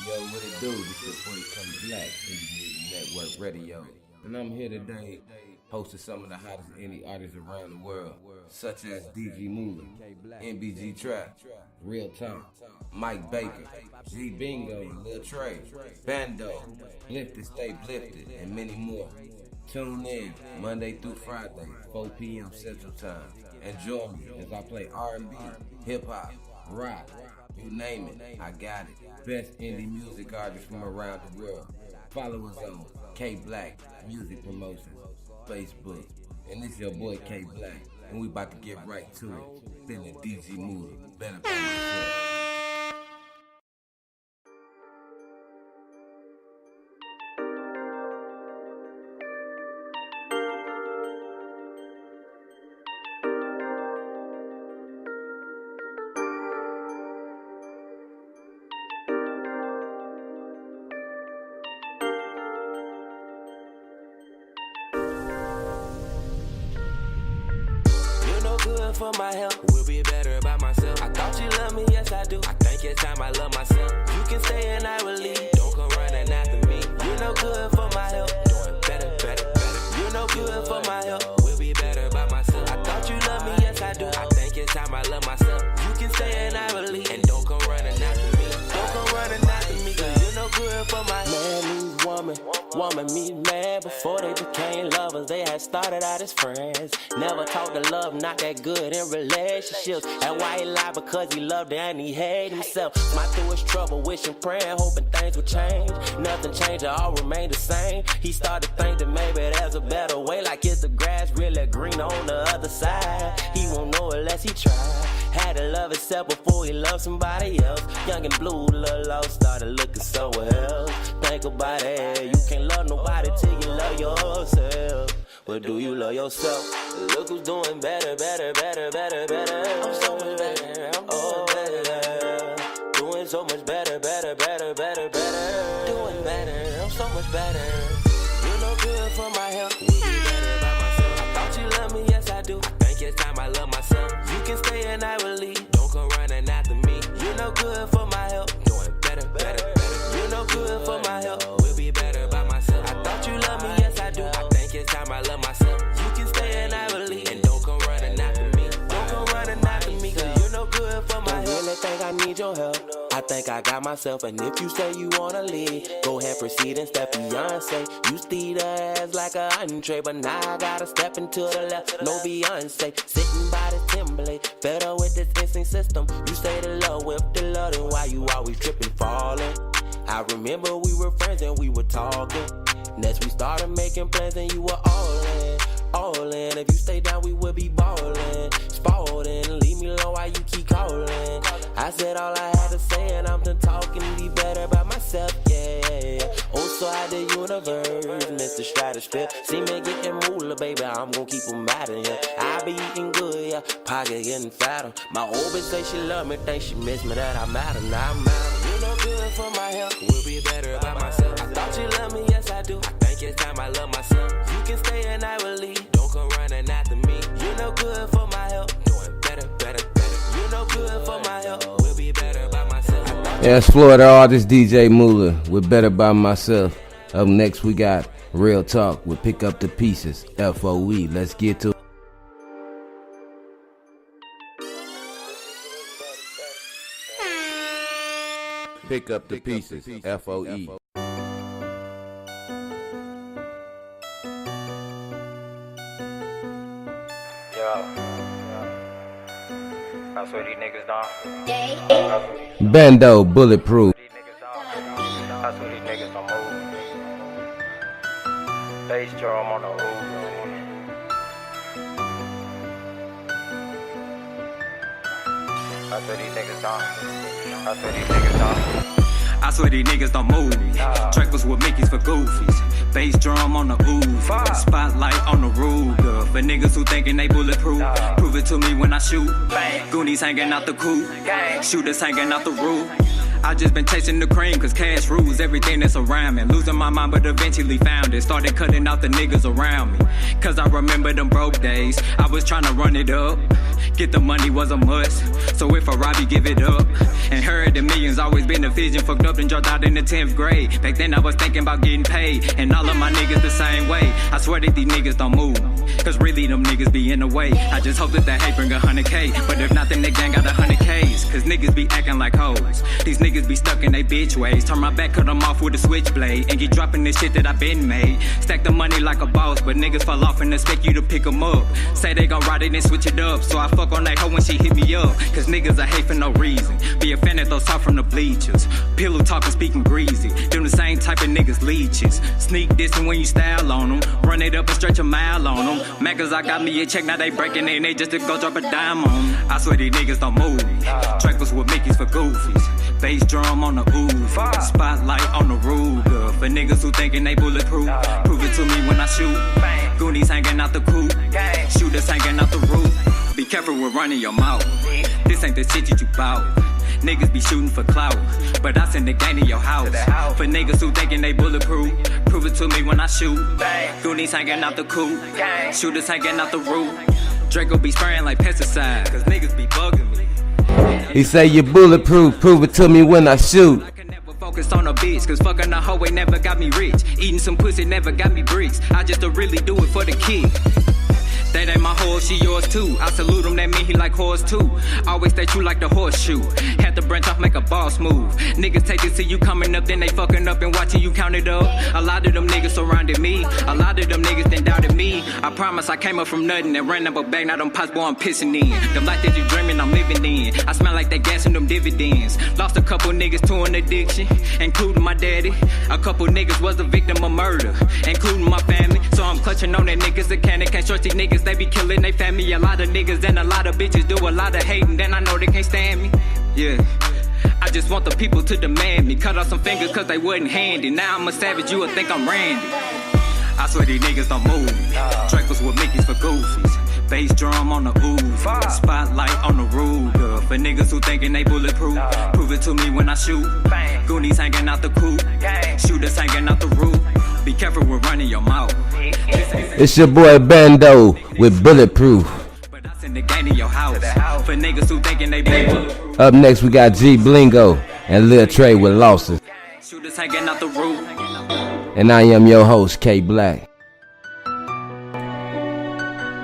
Yo, what it do? This your boy Blacc, Indie Music Network Radio. And I'm here today hosting some of the hottest indie artists around the world, such as DG Musik, MBG Trap, Real Talk, Mike Baker, G Bingo, Lil Trey, Bando, Lifted Stay Lifted, and many more. Tune in Monday through Friday, 4 p.m. Central Time, and join me as I play R&B, hip-hop, rock, you name it, I got it. Best indie music artists from around the world. Follow us on Blacc Music Promotions, Facebook. And this your boy Blacc, and we about to get right to it. Feeling DG Musik, better by myself. Good for my health, will be better by myself. I thought you loved me, yes I do. I think it's time I love myself. You can stay and I will leave. Don't come running after me. You know good for my health, doing better, better, better. You know good for my health, will be better by myself. I thought you loved me, yes I do. I think it's time I love myself. You can stay and I will leave. And don't come running after me. Don't come running after me, cause you know good for my man meets woman. Woman meet man. Before they became lovers, they had started out as friends. Never talked to love, not that good in relationships. That why he lied, because he loved her and he hated himself. Smiled through his trouble, wishing, praying, hoping things would change. Nothing changed, it all remained the same. He started to think that maybe there's a better way. Like is the grass really green on the other side? He won't know unless he tried. Had to love himself before he loved somebody else. Young and blue, little lost, started looking somewhere else. Think about it, you can't love nobody till you love yourself. But do you love yourself? Look who's doing better, better, better, better, better. I'm so much better, I'm doing better. Doing so much better, better, better, better, better. Doing better, I'm so much better. You know good for my health, will be better by myself. I thought you loved me, yes I do. I think it's time I love myself. You can stay and I will leave. Don't come running after me. You know good for my health, doing better, better, better. You know good for my health, will be better by myself. I thought you loved me, yes I do. I think it's time I love myself. You can stay and I will leave. And don't come running after me. Don't come running after me, cause you know good for my health. I really think I need your help. I think I got myself, and if you say you wanna leave, go ahead, proceed and step Beyonce. Used to eat her ass like a entree, but now I gotta step into the left. No Beyonce, sitting by the Timberlake, fed up with this insane system. You say the love with the love, then why you always tripping, falling? I remember we were friends and we were talking. Next we started making plans and you were all in, all in. If you stay down, we would be ballin', spalding. Leave me alone while you keep calling. I said all I had to say and I'm done talking. Be better by myself, yeah. Also out the universe, Mr. Stratosphere. See me getting moolah, baby, I'm gon' keep them out of here. I be eating good, yeah, pocket getting fatter. My old bitch say she love me, think she miss me, that I'm out of, now I'm out. You know good for my health, will be better by myself. I thought you love me, yes I do. I think it's time I love myself. You can stay and I will leave. Don't come running after me. You know good for my health, doing better, better, better. You know good for my health, will be better by myself. Yeah, it's Florida artist DJ Moolah with Better By Myself. Up next we got Real Talk with Pick Up the Pieces, FOE. Let's get to it. Pick Up the Pieces, FOE. That's what these niggas done. Bando, Bulletproof. That's what these niggas don't move. Bass drum on the ooh. That's what these niggas done. That's what these niggas done. I swear these niggas don't move. Trackers with Mickeys for goofies. Bass drum on the ooh. Spotlight on the Ruger. For niggas who thinking they bulletproof. Prove it to me when I shoot. Goonies hanging out the coop. Shooters hanging out the roof. I just been chasing the cream, cause cash rules everything that's around me. Losing my mind, but eventually found it. Started cutting out the niggas around me, cause I remember them broke days. I was trying to run it up, Get the money was a must, so if I rob you, give it up. And heard the millions always been a vision. Fucked up and dropped out in the 10th grade. Back then I was thinking about getting paid, and all of my niggas the same way. I swear that these niggas don't move, cause really them niggas be in the way. I just hope that they hate bring 100K, but if not then they gang got 100Ks. Cause niggas be acting like hoes, these niggas be stuck in they bitch ways. Turn my back, cut them off with a switchblade, and get dropping this shit that I been made. Stack the money like a boss, but niggas fall off and expect you to pick them up. Say they gon' ride it and switch it up, so I fuck on that hoe when she hit me up. Cause niggas I hate for no reason, be a fan of those talk from the bleachers. Pillow talking, speaking greasy, them the same type of niggas leeches. Sneak dissing when you style on them, run it up and stretch a mile on them. Maccas, I got me a check, now they breaking in, they just to go drop a dime on them. I swear these niggas don't move me, trackers with Mickeys for goofies. Bass drum on the ooze, spotlight on the Ruger. For niggas who thinking they bulletproof, prove it to me when I shoot. Goonies hanging out the coop, shooters hanging out the roof. Be careful with running your mouth, this ain't the shit that you bout. Niggas be shooting for clout, but I send the gang to your house. For niggas who thinking they bulletproof, prove it to me when I shoot. Goonies hanging out the coop, shooters hanging out the roof. Draco be spraying like pesticide, cause niggas be bugging me. He say you bulletproof, prove it to me when I shoot. I can never focus on a bitch, cause fucking a hoe ain't never got me rich. Eating some pussy never got me bricks, I just really do it for the kid. That ain't my horse, she yours too. I salute him, that mean he like horse too. Always stay true like the horseshoe. Had to branch off, make a boss move. Niggas take it, see you coming up, then they fucking up and watching you count it up. A lot of them niggas surrounded me, a lot of them niggas then doubted me. I promise I came up from nothing and ran up a bag, now them pots, boy, I'm pissing in. Them life that you dreaming, I'm living in. I smell like they gassing them dividends. Lost a couple niggas to an addiction, including my daddy. A couple niggas was a victim of murder, including my family. So I'm clutching on that niggas that can't short these niggas. They be killing they family. A lot of niggas and a lot of bitches do a lot of hating, then I know they can't stand me. Yeah, I just want the people to demand me. Cut off some fingers cause they wasn't handy. Now I'm a savage, you would think I'm Randy. I swear these niggas don't move me, trackers with Mickeys for goofies. Bass drum on the ooze, spotlight on the Ruger. For niggas who thinking they bulletproof, prove it to me when I shoot. Goonies hanging out the coop, shooters hanging out the roof. Be careful with running your mouth. It's your boy Bando with Bulletproof. But I send the gang to your house. For niggas who thinking they bulletproof. Up next we got G Blingo and Lil Trey with Losses. Shooters hanging out the roof. And I am your host, K Blacc.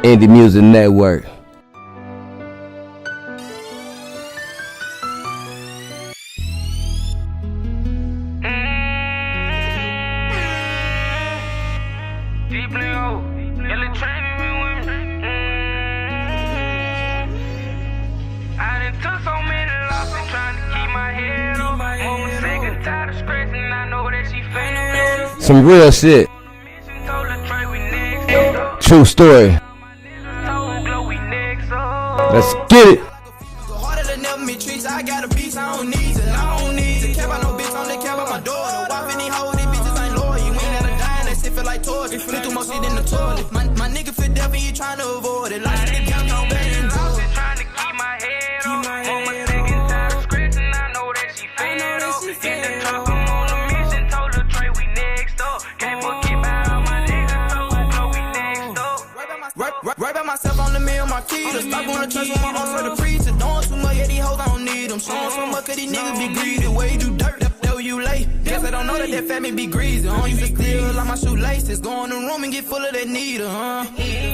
Indie Music Network. Some real shit. True story. Let's get it. I got a piece, I don't need it. I don't need it. Care about no bitch, only care about my daughter. Wife any hoe, these bitches ain't loyal. You ain't gotta die, and that shit feel like torture. Flip through my shit in the toilet. My nigga fit deaf and he trying to avoid it. Like nigga count on back and do it. Trying to keep my head up. On my second time scratching, I know that she fed up. In the truck, I'm on a mission. Told her Trey we next up. Can't forget about all my niggas, so blow we next up. Right by myself on the mill, my keys. Stop going to church with my arms for the preacher. Doing too much, yeah, these hoes I don't need them. Showing so much, cause these niggas be greedy. Way do dirt, that you late. Guess I don't know that fat me be greasy. I don't use to steal like my shoelaces. Go in the room and get full of that needle,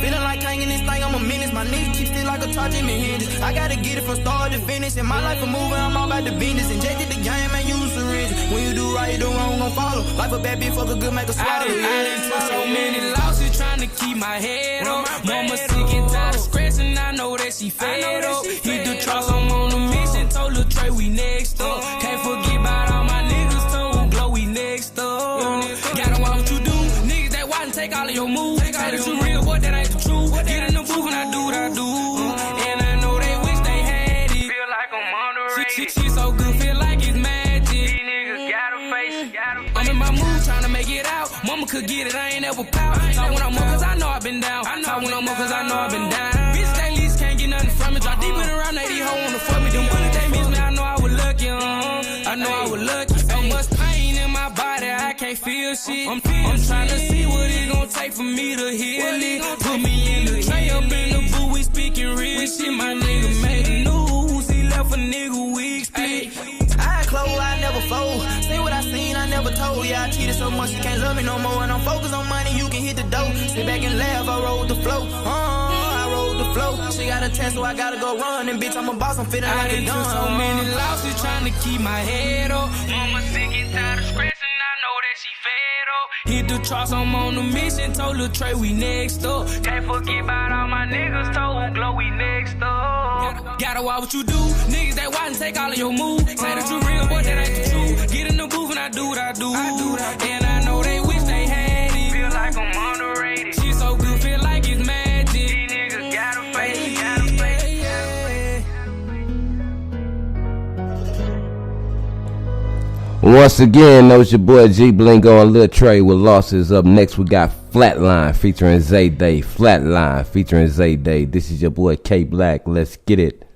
Feeling like hanging this thing, I'm a menace. My knees keep still like a charging me hinges. I gotta get it from start to finish. In my life, I'm moving, I'm all about the business. Injected the game and use the ridge. When you do right, you do wrong, gon' follow. Life a bad bitch, fuck a good, make a swallow. I done took so many losses trying to keep my head up. Mama sick and tired of scratching, I know that she fed up. Hit the truck, I'm on a mission. Told her Trey we next up. Can't forget about all my niggas, told Glow we next up. Gotta watch what you do. Niggas that watch and take all of your moves. Say that you real, but that ain't the truth. Get in the booth and I do what I do. And I know they wish they had it. Feel like I'm underrated. She so good, feel like it's magic. These niggas got a face, I'm in my mood trying to make it out. Mama could get it, I ain't ever pout. Talk when I'm more cause I know I've been down. Talk when I'm more cause I know I've been down. Bitch, they least can't get nothing from me. Drop deep in around 80 hoe on the fuck me. Them bullets they miss me, I know I was lucky, I know I was lucky. So much pain in my body, I can't feel shit. I'm trying to see what it gon' take for me to heal it. Put me in the tray up in the booth, we speak making real shit. My nigga made the news. He left a nigga weak split. I close, I never fold. Say what I seen, I never told. Yeah, I cheated so much, you can't love me no more. And I'm focused on money, you can hit the dough. Sit back and laugh, I rolled the flow. I rolled the flow. She got a 10, so I gotta go run. And bitch, I'm a boss, I'm feeling like a done. So many losses trying to keep my head up. Mama sick and tired of stressing, I know that she fed up. Hit the tracks, I'm on the mission. Told Lil Trey we next up. Can't forget about all my niggas, told Glow we next up. Gotta watch what you do. Niggas that watch and take all of your moves. Say that you real, but that ain't the truth. Get in the booth and I do what I do. And I know they wish they had it. Feel like I'm underrated. She so good, feel like it's magic. These niggas gotta face, gotta face, gotta face. Once again, that was your boy G Blingo and Lil Trey with Losses. Up next, we got Flatline featuring Zayday. Flatline featuring Zayday. This is your boy K Blacc. Let's get it.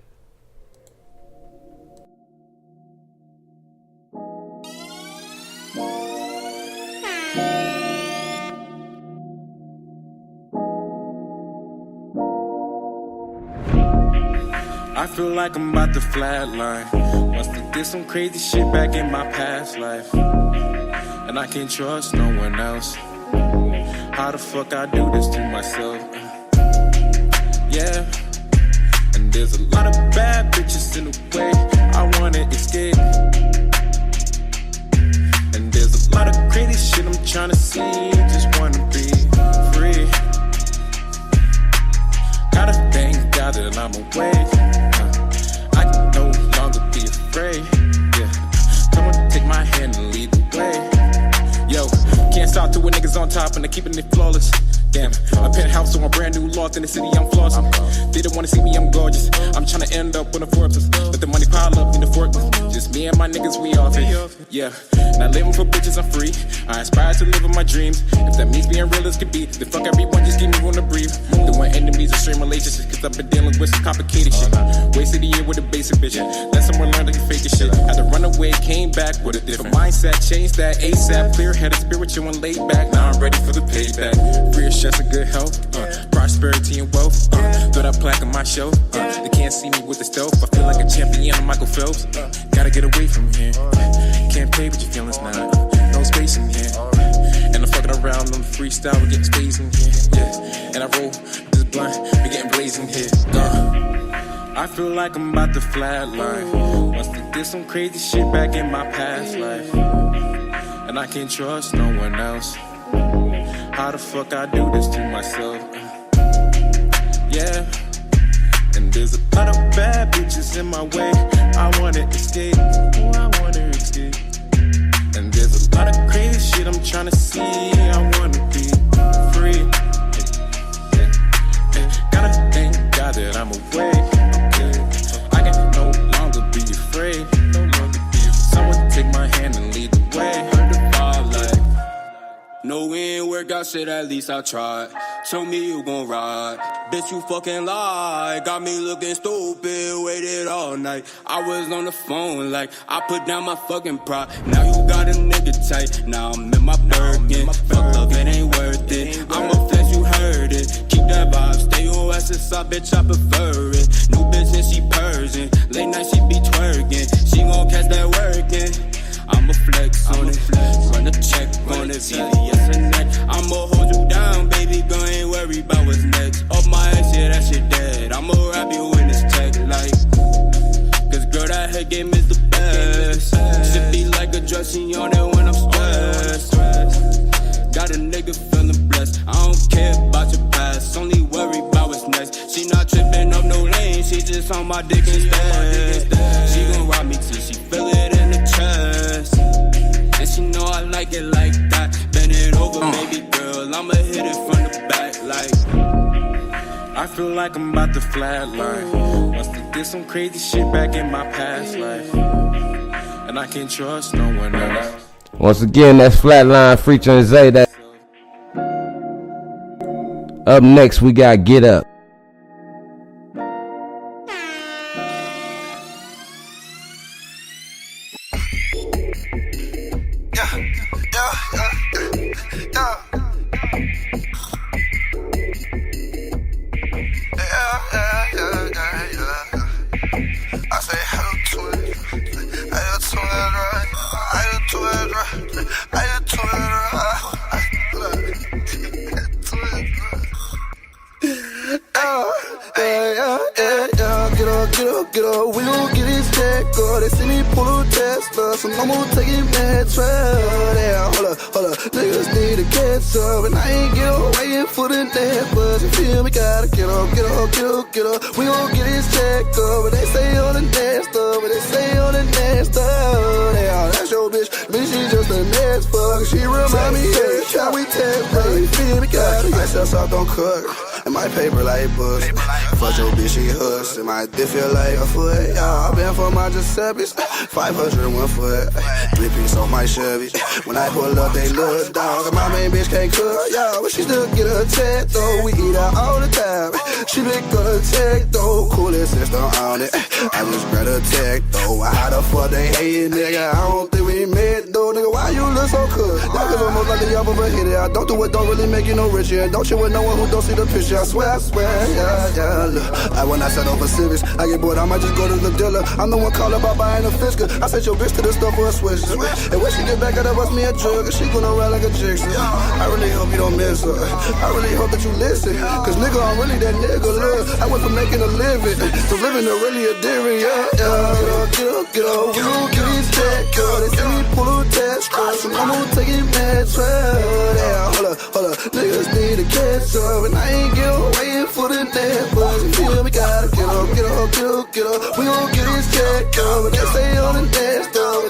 I feel like I'm about to flatline. Must have did some crazy shit back in my past life, and I can't trust no one else. How the fuck I do this to myself? Yeah, and there's a lot of bad bitches in the way. I wanna escape, and there's a lot of crazy shit I'm trying to see. Just wanna be free. Gotta thank God that I'm awake. I can no longer be afraid. Yeah, someone take my hand and lead the way. Yo, can't stop to when niggas on top and they keeping it flawless. Damn, a penthouse on a brand new loft in the city, I'm flossing. They don't wanna see me, I'm gorgeous. I'm tryna end up on a Forbes. Let the money pile up in the forklift. Just me and my niggas, we off it. Yeah, not living for bitches, I'm free. I aspire to live in my dreams. If that means being real as could be, then fuck everyone, just give me room to breathe. Don't want enemies or strain relationships, cause I've been dealing with some complicated shit. Wasted a year with a basic bitch. Let someone learn to fake this shit. Had to run away, came back with a different mindset. Changed that ASAP, clear-headed, spiritual and laid back. Now I'm ready for the payback. Free as chest of good health, prosperity and wealth. Throw that plaque on my shelf. They can't see me with the stealth. I feel like a champion, I'm Michael Phelps. Gotta get away from here. Can't play with your feelings now. No space in here. And I'm fucking around on the freestyle, we're getting space in here. Yeah, and I roll this blunt, we getting blazing here. I feel like I'm about to flatline. Must have did some crazy shit back in my past life, and I can't trust no one else. How the fuck I do this to myself? Yeah, and there's a lot of bad bitches in my way. I wanna escape, oh, I wanna escape. And there's a lot of crazy shit I'm trying to see. I wanna be free. Gotta thank God that I'm awake. I can no longer be afraid. Someone take my hand and lead the way. Heard the vibe like, no, we ain't work out shit, at least I tried. Show me you gon' ride. Bitch, you fucking lie. Got me looking stupid, waited all night. I was on the phone like, I put down my fucking pride. Now you got a nigga tight, now I'm in my Birkin. Felt love, it ain't worth it. I'm a flex, you heard it. Keep that vibe, stay OSSI, bitch, I prefer it. New bitch and she Persian. Late night she be twerking. She gon' catch that working. I'ma flex on it, run a check on it, VVS and neck. I'ma hold you down, baby girl, ain't worry about what's next. Up my ass, yeah, that shit dead. I'ma rap you in this tech like, cause girl, that head game is the best. Shit be like a drug, she on it when I'm stressed. Got a nigga feeling blessed. I don't care about your past, only worry about what's next. She not tripping up no lane, she just on my dick instead. She gon' rob me till she feel it in the chest. And she know I like it like that. Bend it over, baby girl, I'ma hit it from the back like. I feel like I'm about to flatline. Must have did some crazy shit back in my past life, and I can't trust no one else. Once again, that's Flatline featuring Zayday. Up next, we got Get Up. stuff, so no more taking bad 12. Yeah, hold up, niggas need to catch up, and I ain't get away for the net, but you feel me, gotta get up. We gon' get this check up, but they say all the nasty stuff, Yeah, that's your bitch, she just a nasty fuck. She remind me every time we text, bro. You feel me, gotta get yourself, don't cook. And my paper like books. Fuck your bitch, she hooks. And my dick feel like a foot. Yeah, I been for my Giuseppe's. 501 foot. 3 piece on my Chevy. When I pull up, they look down. And my main bitch can't cook. Yeah, but she still get a check though. We eat out all the time. She been gonna check though. Coolest system on it. I just grab a tech though. How the fuck they hate it, nigga? I don't think we met though, nigga. Why you look so cool? That cause almost like the y'all ever hit it. I don't do it, don't really make you no richer. And don't you with no one who don't see the picture. I swear, yeah, look. When I set over civics, I get bored, I might just go to the dealer. I'm the one calling about buying a Fisker. I sent your bitch to the store for a switch. And when she get back, I gotta bust me a drug. She gonna ride like a jigsaw. I really hope you don't miss her. I really hope that you listen. Cause nigga, I'm really that nigga, look. I went from making a living to living to really a different, Get up. We gon' get these check, They see me pull a test, so I'm gonna take it back 12. Yeah, hold up. Niggas need to catch up, and I ain't get away for the net, but you feel me, gotta get up. We gon' get this check up, but they say all the nasty stuff,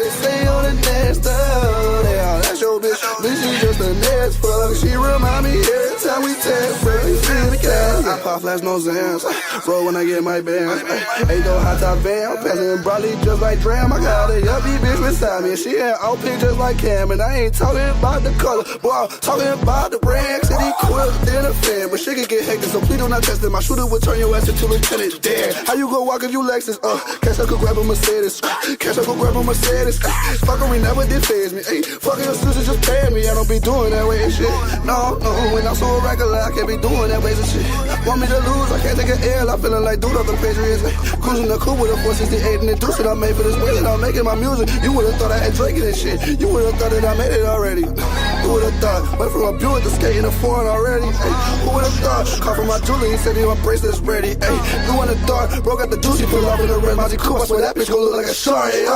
Yeah, that's your bitch, she just a nasty fuck. She remind me every time we text, bro. You feel me, gotta I pop flash, no Zans. Roll when I get my bands. Ain't no hot top van, passing broadly just like Dram. I got a yuppie bitch beside me, and she had OP just like Cam. And I ain't talking about the color, boy, I'm talking about the brand. City quick than a fan, but she can get hectic, so please do not test it. My shooter will turn your ass into lieutenant. Damn, how you go walk if you Lexus? Cash I could grab a Mercedes. Fucker, we never did phase me. Ayy, fucking your sister just pay me. I don't be doing that way and shit. No, when I'm so regular, I can't be doing that ways and shit. Want me to lose, I can't take an L. I'm feeling like dude off the Patriots. Cruising the coupe with a 468 and the deuce that I made for this way that I'm making my music. You would've thought I had Drake in this shit. You would've thought that I made it already. Who would've thought? Went from a Buick to skate in a foreign already. Ay, who would've thought? Call from my jeweler, he said he my bracelet's ready. Ay, blue in the dark, broke out the juice, he pull off in the red Musik coupe. I swear that bitch gon' look like a shark. Get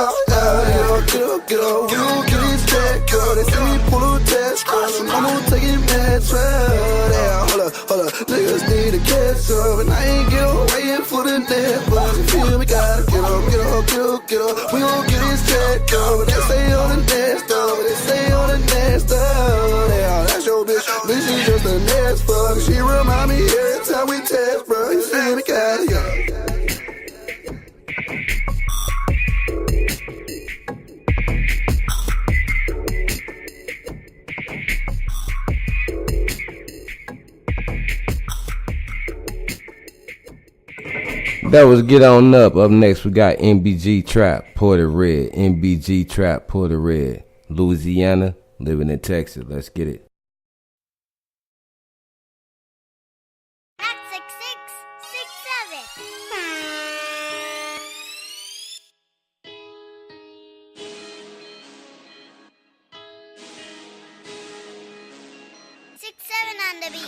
up. We gon' get these check, They see me pull a test, so I'm gonna take it back 12. Yeah, hold up. Niggas need to catch up, and I ain't get away for the net, but you feel me, gotta get up. We gon' get these check, but they say all the nasty stuff, Yeah, that's your bitch, she just a nasty fuck. She remind me every time we text, bro. You feel me, gotta get up. That was Get On Up. Up next, we got MBG Trap, Porter Red. MBG Trap, Porter Red. Louisiana, living in Texas. Let's get it.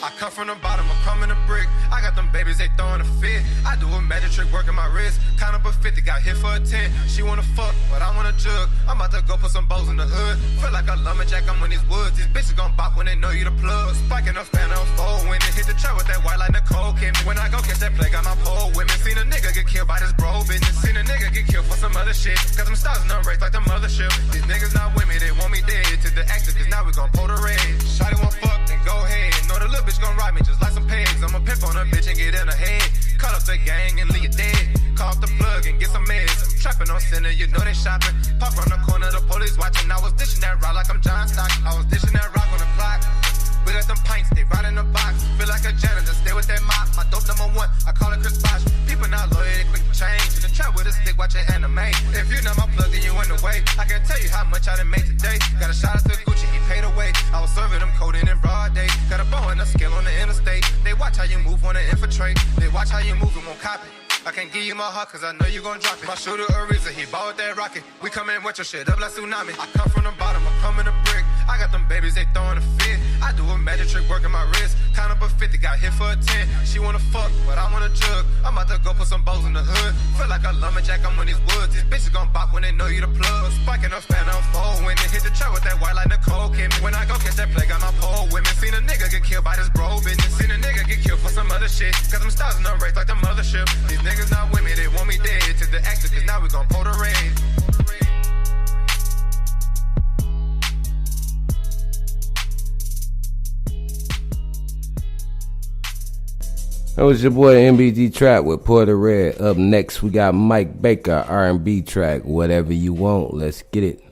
I come from the bottom, I'm coming a brick. I got them babies, they throwing a fit. I do a magic trick, working my wrist. Count up a 50, got hit for a 10. She wanna fuck, but I wanna jug. I'm about to go put some bows in the hood. Feel like a lumberjack, I'm in these woods. These bitches gon' bop when they know you the plug. Spiking a fan of fold when it hit the trap with that white like Nicole Kim. When I go catch that play, got my pole with me. Seen a nigga get killed by this bro business. Seen a nigga get killed for some other shit. Got them stars in the race like the mothership. These niggas not with me, they want me dead. To the actor, cause now we gon' pull the red. Shotty won't fuck, then go ahead. Know the little bitch gon' ride me just like some pegs. I'ma pimp on a bitch and get in her head. Cut up the gang and leave it dead. Call up the plug and get some meds. I'm trapping on center, you know they shopping. Pop around the corner, the police watching. I was dishing that rock like I'm John Stock. I was dishing that rock on the clock. We got them pints, they ride in the box. Feel like a janitor, stay with that mop. My dope number one, I call it Chris Bosh. People not loyal, they quick to change. In the trap with a stick, watching anime. If you're not my plug, then you in the way. I can tell you how much I done made today. Got a shot at the Gucci, he paid away. I was serving them coding in broad day. Got a bow and a scale on the interstate. They watch how you move, wanna infiltrate. They watch how you move and won't copy. I can't give you my heart cause I know you gon' drop it. My shooter Ariza, he bought that rocket. We come in with your shit up like tsunami. I come from the bottom, I come in a brick. I got them babies, they throwing a fit. I do a magic trick, working my wrist. Count up a 50, got hit for a 10. She wanna fuck, but I wanna jug. I'm about to go put some bows in the hood. Feel like a lumberjack, I'm in these woods. These bitches gon' bop when they know you the plug. Spiking up, fan up, fold. When they hit the track with that white like Nicole Kidman. When I go catch that play, got my pole women. Seen a nigga get killed by this bro business. Seen a nigga get killed for some other shit. Cause I'm stars in the race like the mothership. These niggas not with me, they want me dead. To the actor, cause now we gon' pull the raid. That was your boy MBG Trap with Porter Red. Up next, we got Mike Baker, R&B track, Whatever You Want. Let's get it.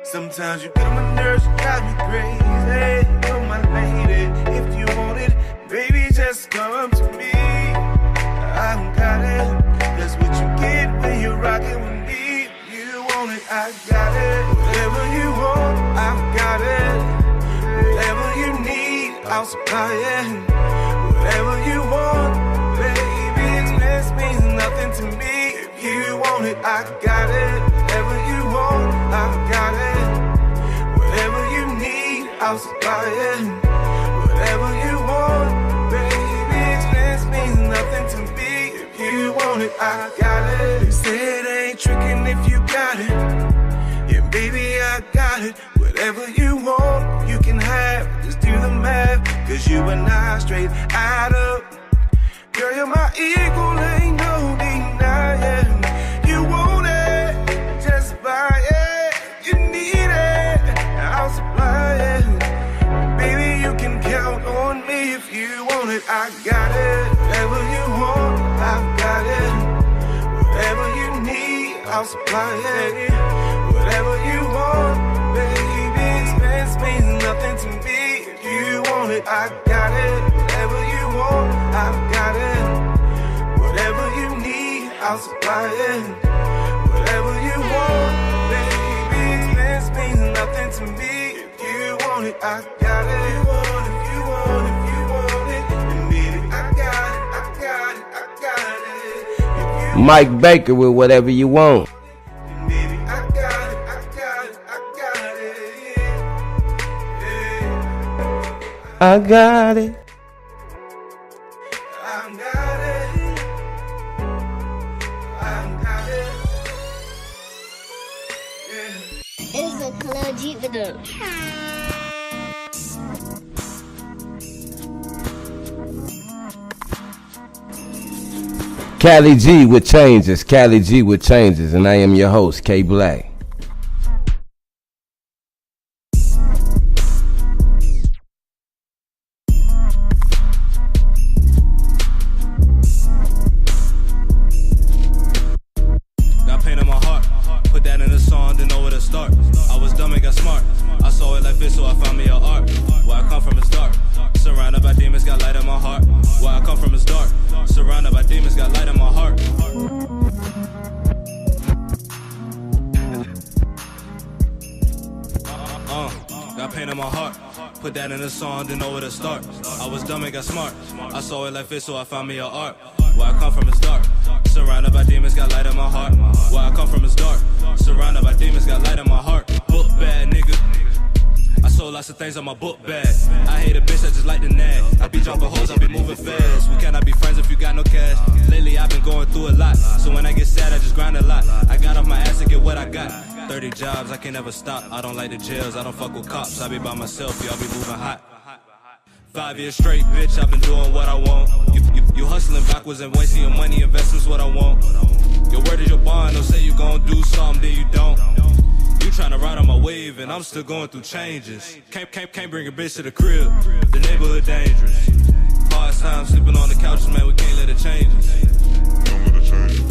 Sometimes you get on my nerves, you drive me crazy. You're my lady, if you want it, baby, just come to me. I don't got it, that's what you get when you're rocking with me. If you want it, I got it. Whatever you want, I've got it. Whatever you need, I'll supply it. Whatever you want, baby, expense means nothing to me. If you want it, I got it. Whatever you want, I've got it. Whatever you need, I'll supply it. Whatever you want, baby, expense means nothing to me. If you want it, I got it. You say it ain't tricking if you got it. Yeah, baby, I got it. Whatever you want, you can have. Just do the math, cause you and I straight add up. Girl, you're my equal, ain't no denying. You want it, just buy it. You need it, I'll supply it. Baby, you can count on me if you want it. I got it. Whatever you want, I've got it. Whatever you need, I'll supply it. Whatever you want, baby, expense means nothing to me. If you want it, I got it. Whatever you want, I've got it. Whatever you need, I'll supply it. Whatever you want, baby, expense means nothing to me. If you want it, I got it. If you want it, if you want it, if you want it, then baby, I got it, I got it, I got it. Mike Baker with Whatever You Want. Then baby, I got it, I got it, I got it. Yeah. I got it. I got it. I got it. Yeah. It's a clergy video. Cali G with changes, Cali G with changes, and I am your host, K Blacc. Got pain in my heart, put that in a song, didn't know where to start. I was dumb and got smart, I saw it like this, so I found me an art. Where I come from is dark, surrounded by demons, got light in my heart. Where I come from is dark, surrounded by demons, got light in my heart. Got pain in my heart, put that in a song, didn't know where to start. I was dumb and got smart, I saw it like this, so I found me an art. Where I come from is dark, surrounded by demons, got light in my heart. Where I come from is dark, surrounded by demons, got light in my heart. Book bad nigga, I sold lots of things on my book bag. I hate a bitch that just like to nag. I be jumping hoes, I be moving fast. We cannot be friends if you got no cash. Lately I've been going through a lot, so when I get sad I just grind a lot. I got off my ass to get what I got. 30 jobs, I can't never stop. I don't like the jails, I don't fuck with cops. I be by myself, y'all be moving hot. 5 years straight, bitch, I've been doing what I want. You hustling backwards and wasting your money, investment's what I want. Your word is your bond, don't say you gon' do something, then you don't. You tryna ride on my wave and I'm still going through changes. Can't bring a bitch to the crib, the neighborhood dangerous. Hard time sleeping on the couches, man, we can't let it change us. Don't let it change us.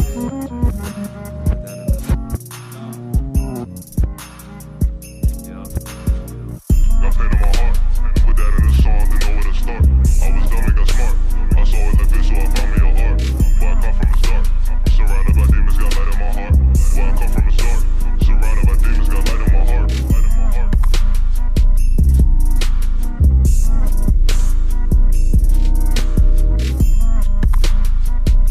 Got pain in my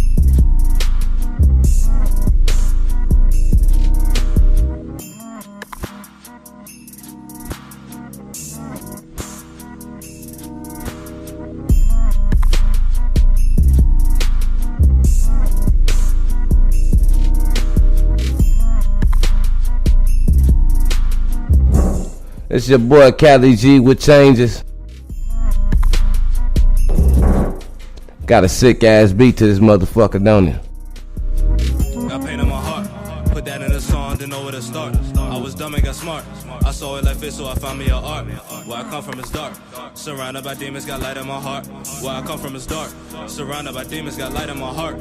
heart, put that in a song, didn't know where to start. I was dumb and got smart, I saw it like this, so I found me a art. Where I come from is dark, surrounded by demons, got light in my heart. Where I come from is dark, surrounded by demons, got light in my heart. It's your boy Cali G with changes. Got a sick ass beat to this motherfucker, don't you? Got pain in my heart, put that in a song, didn't know where to start. I was dumb and got smart. I saw it like this, so I found me a art. Where I come from is dark, surrounded by demons, got light in my heart. Where I come from is dark, surrounded by demons, got light in my heart.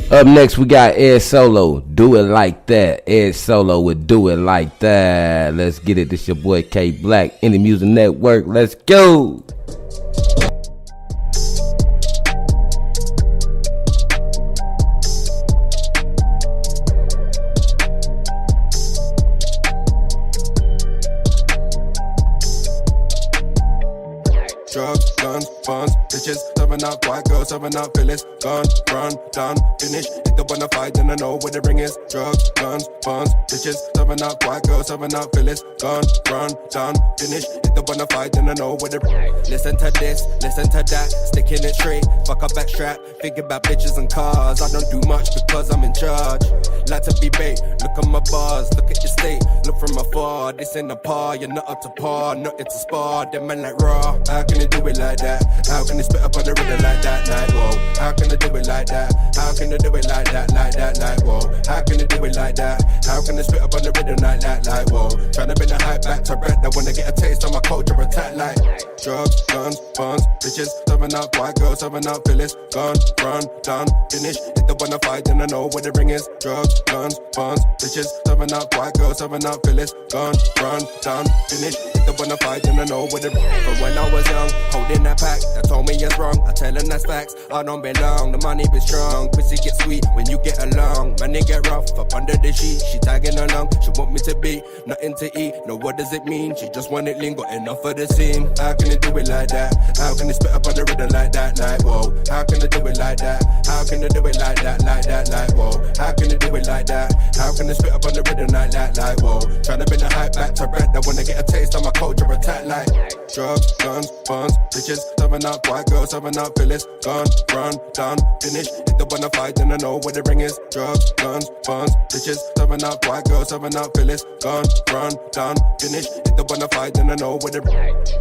Up next, we got Ed Solo. Do it like that. Ed Solo would do it like that. Let's get it. This your boy K Blacc, Indie Music Network. Let's go. Drugs, guns, funds, bitches, serving out white girls, serving out Phyllis. Gone, run, done, finish. If they wanna fight, then I know what the ring is. Drugs, guns, funds, bitches, serving out white girls, serving out Phyllis. Gone, run, done, finish. If they wanna fight, then I know what the. Listen to this, listen to that, sticking it straight. Fuck a backstrap, think about bitches and cars. I don't do much because I'm in charge. Like to be bait, look at my bars, look at your state, look from afar. This ain't a par, you're not up to par, not into spar. Them man like raw. How can they do it like that? How can they spit up on the rhythm like that? Like whoa. How can they do it like that? How can they do it like that? Like whoa. How can they do it like that? How can they spit up on the rhythm like that? Like whoa. Trying to bring the hype back to bread. I wanna get a taste of my culture attack like drugs, guns, funds, bitches, serving out white girls, serving out Phyllis. Gone, run, done, finish. If they wanna fight, then I know what the ring is. Drugs, guns, funds, bitches, serving out white girls, serving out Phyllis. Gone, run, done, finish. If they wanna fight, then I know what the. From when I was young, holding that pack, that told me it's wrong. I tell them that's facts. I don't belong. The money be strong. Pussy get sweet when you get along. Money get rough up under the sheet. She tagging along. She want me to be nothing to eat. No, what does it mean? She just want it lean, got enough for the seam. How can they do it like that? How can they spit up on the rhythm like that? Like whoa. How can they do it like that? How can they do it like that? Like whoa. How can they do it like that? How can they spit up on the rhythm like that? Like whoa. Trying to bring the hype back to bread. I wanna get a taste of my culture attack like drugs, guns, funds, bitches, serving out white girls, serving out Phyllis. Gone, run, done, finish. If they wanna fight, then I know what the ring is. Drugs, guns, funds, bitches, serving out white girls, serving out Phyllis. Gone, run, done, finish. If they wanna fight, then I know what the ring is.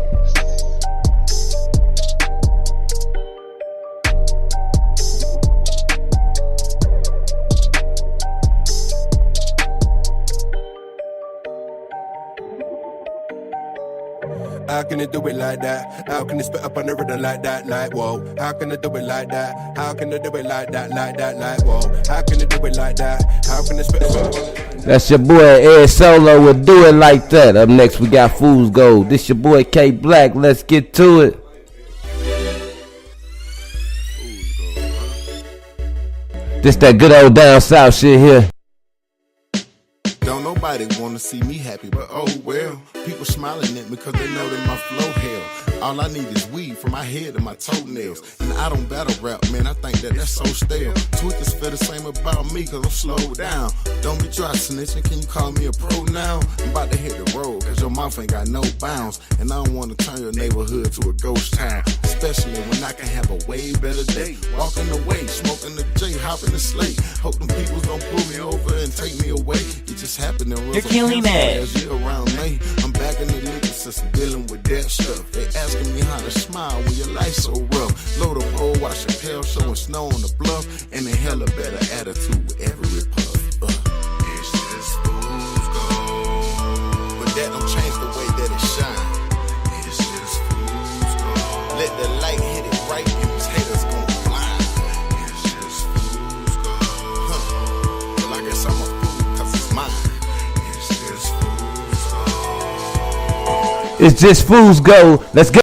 How can they do it like that? How can they spit up on the rhythm like that? Like whoa. How can they do it like that? How can they do it like that? Like whoa. How can they do it like that? How can they spit up on the. That's your boy Ed Solo would do it like that. Up next we got Fool's Gold. This your boy K Blacc. Let's get to it. This that good old down south shit here. Don't know nobody wanna see me happy, but oh well. People smiling at me cause they know that my flow hell. All I need is weed from my head to my toenails. And I don't battle rap, man, I think that that's so stale. Tweakers feel the same about me cause I'm slowed down. Don't be dry snitching, can you call me a pro now? I'm about to hit the road cause your mouth ain't got no bounds. And I don't wanna turn your neighborhood to a ghost town. Especially when I can have a way better day. Walking away, smoking the J, hopping the sleigh. Hope them people don't pull me over and take me away. It just happened in You're killing it. Around May. I'm back in the liquor system dealing with that stuff. They asking me how to smile when your life's so rough. Load up old, watch a pail showing snow on the bluff. And a hella better attitude with every puff. It's just fool's gold. But that don't change the way that it shine. It's just fool's gold. Let the light hit it right and these haters gon' blind. It's just fool's gold. Well, I guess I'm a fool cause it's mine. It's just fool's gold. It's just fool's gold. Let's go.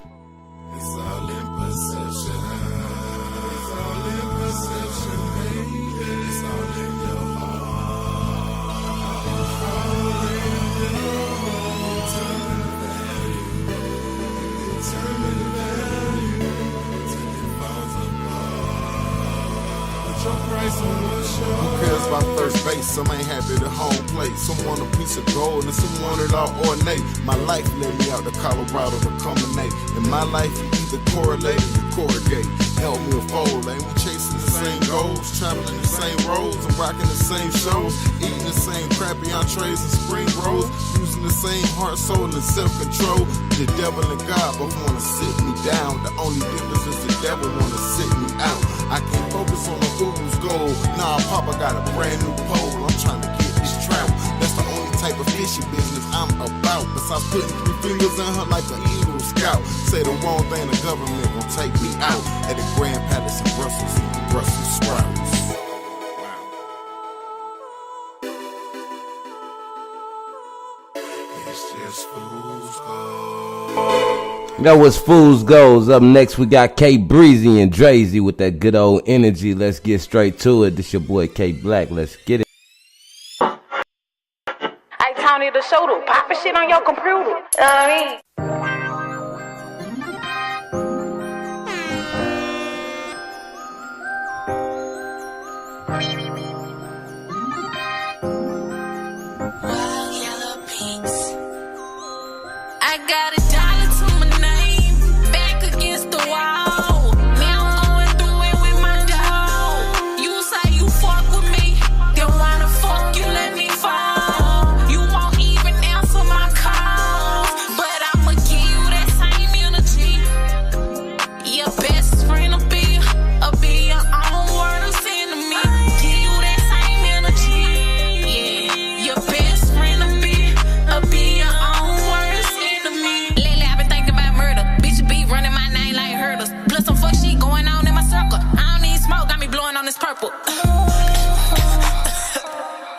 Who cares about first base? Some ain't happy to home plate. Some want a piece of gold and some want it all ornate. My life led me out to Colorado to culminate. In my life, you either correlate or corrugate. Help me a fold, ain't we chasing the same goals? Traveling the same roads and rocking the same shows. Eating the same crappy entrees and spring rolls. Using the same heart, soul, and self-control. The devil and God both wanna sit me down. The only difference is the devil wanna sit me out. I can't focus on the fool's gold. Nah, Papa got a brand new pole. I'm trying to get this trout. That's the only type of fishy business I'm about. Besides putting 3 fingers in her like an Eagle Scout. Say the wrong thing, the government gon' take me out. At the Grand Palace in Brussels, eating Brussels sprouts. It's just fool's gold. That was Fool's Goals. Up next, we got K Breezy and Drazy with that good old energy. Let's get straight to it. This your boy K Blacc. Let's get it. Hey, Tony the shooter, popping shit on your computer. You know what I mean? I got $1 to my name, back against the wall. Now I'm going through it with my dog. You say you fuck with me, then why the fuck you let me fall? You won't even answer my calls, but I'ma give you that same energy. Your best friend will be your own worst enemy. Give you that same energy. Yeah, your best friend will be your own worst enemy. Lately I've been thinking about murder. Bitch be running my name like hurdles. Plus some fuck shit going on in my circle. I don't need smoke, got me blowing on this purple. I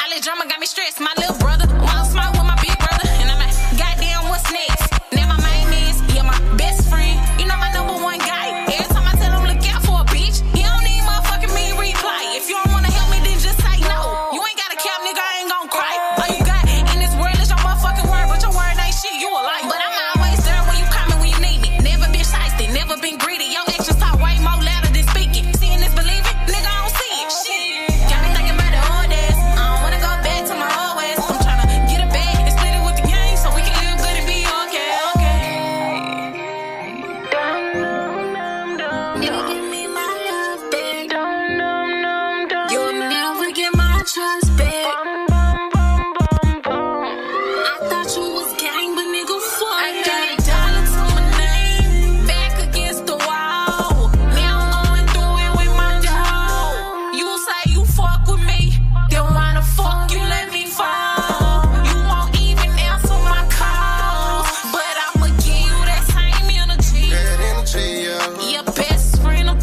let drama got me stressed. My little brother wanna smoke with my big brother, and I'm like, goddamn, what's next? Now my main man's my best friend. You know my #1 guy. Every time I tell him look out for a bitch, he don't need motherfucking me reply. If you don't wanna help me, then just say no. You ain't got a cap, nigga, I ain't gon' cry. All you got in this world is your motherfucking word, but your word ain't shit. You a lie. But I'm always there when you coming, when you need me. Never been shiesty, never been greedy. Your actions talk way more louder than speaking. Seeing is believing, nigga, I don't see it. Shit. Got me thinking about the old days. I don't wanna go back to my old ways. I'm tryna get a bag and split it with the gang so we can live good and be okay, okay. You'll give me my love back. You'll never get my trust back. I thought you was gang, but nigga, fuck. I got $1 to my name, back against the wall. Now I'm going through it with my dog. You say you fuck with me, then why the fuck you let me fall? You won't even answer my calls, but I'ma give you that same energy. That energy, yeah. Your best friend will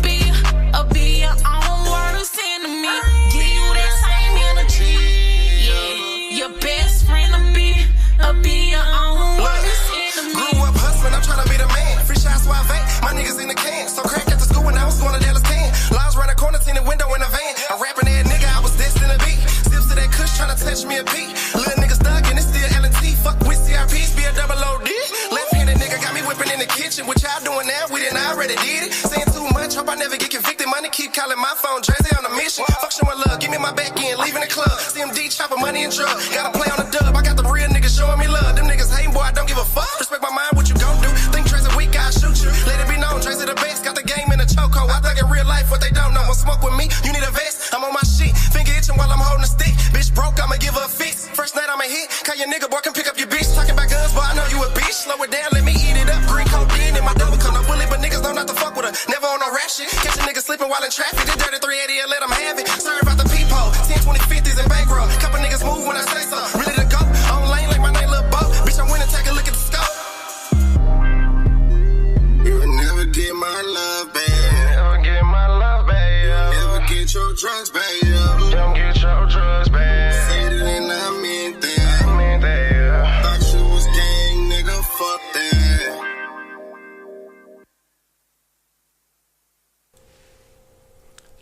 and I already did it. Saying too much, hope I never get convicted. Money keep calling my phone, Jersey on a mission. Fuck showing love, give me my back end, leaving the club. CMD chopping money and drugs. Gotta play on the dub, I got the real niggas showing me love. Them niggas hating, boy, I don't give a fuck. Respect my mind, what you gon' do? Think Tracy weak, I shoot you. Let it be known, Tracy the best. Got the game in a chokehold. I think in real life what they don't know. Won't smoke with me, you need a vest. I'm on my shit, finger itching while I'm holding a stick. Bitch broke, I'ma give her a fix. First night I'ma hit, call your nigga, boy, come pick up your bitch. Talking about guns, boy, I know you a bitch. Slow it down, let me eat it up. Green codeine in my double cup, no bullet, but niggas don't have to fuck with her. Never on no rap shit. Catch a nigga slipping while in traffic. This dirty 380, let them have it. Serve out the peephole, 10, 20, 50s and bankroll. Couple niggas move when I say so. Ready to go, on lane like my name Lil' Bo. Bitch, I'm winning, take a look at the scope. You'll never get my love, babe. Never get my love, babe. Never get your drugs, babe. Don't get your drugs, babe. Said it and I meant that. I meant that. Thought you was gang, nigga, fuck that.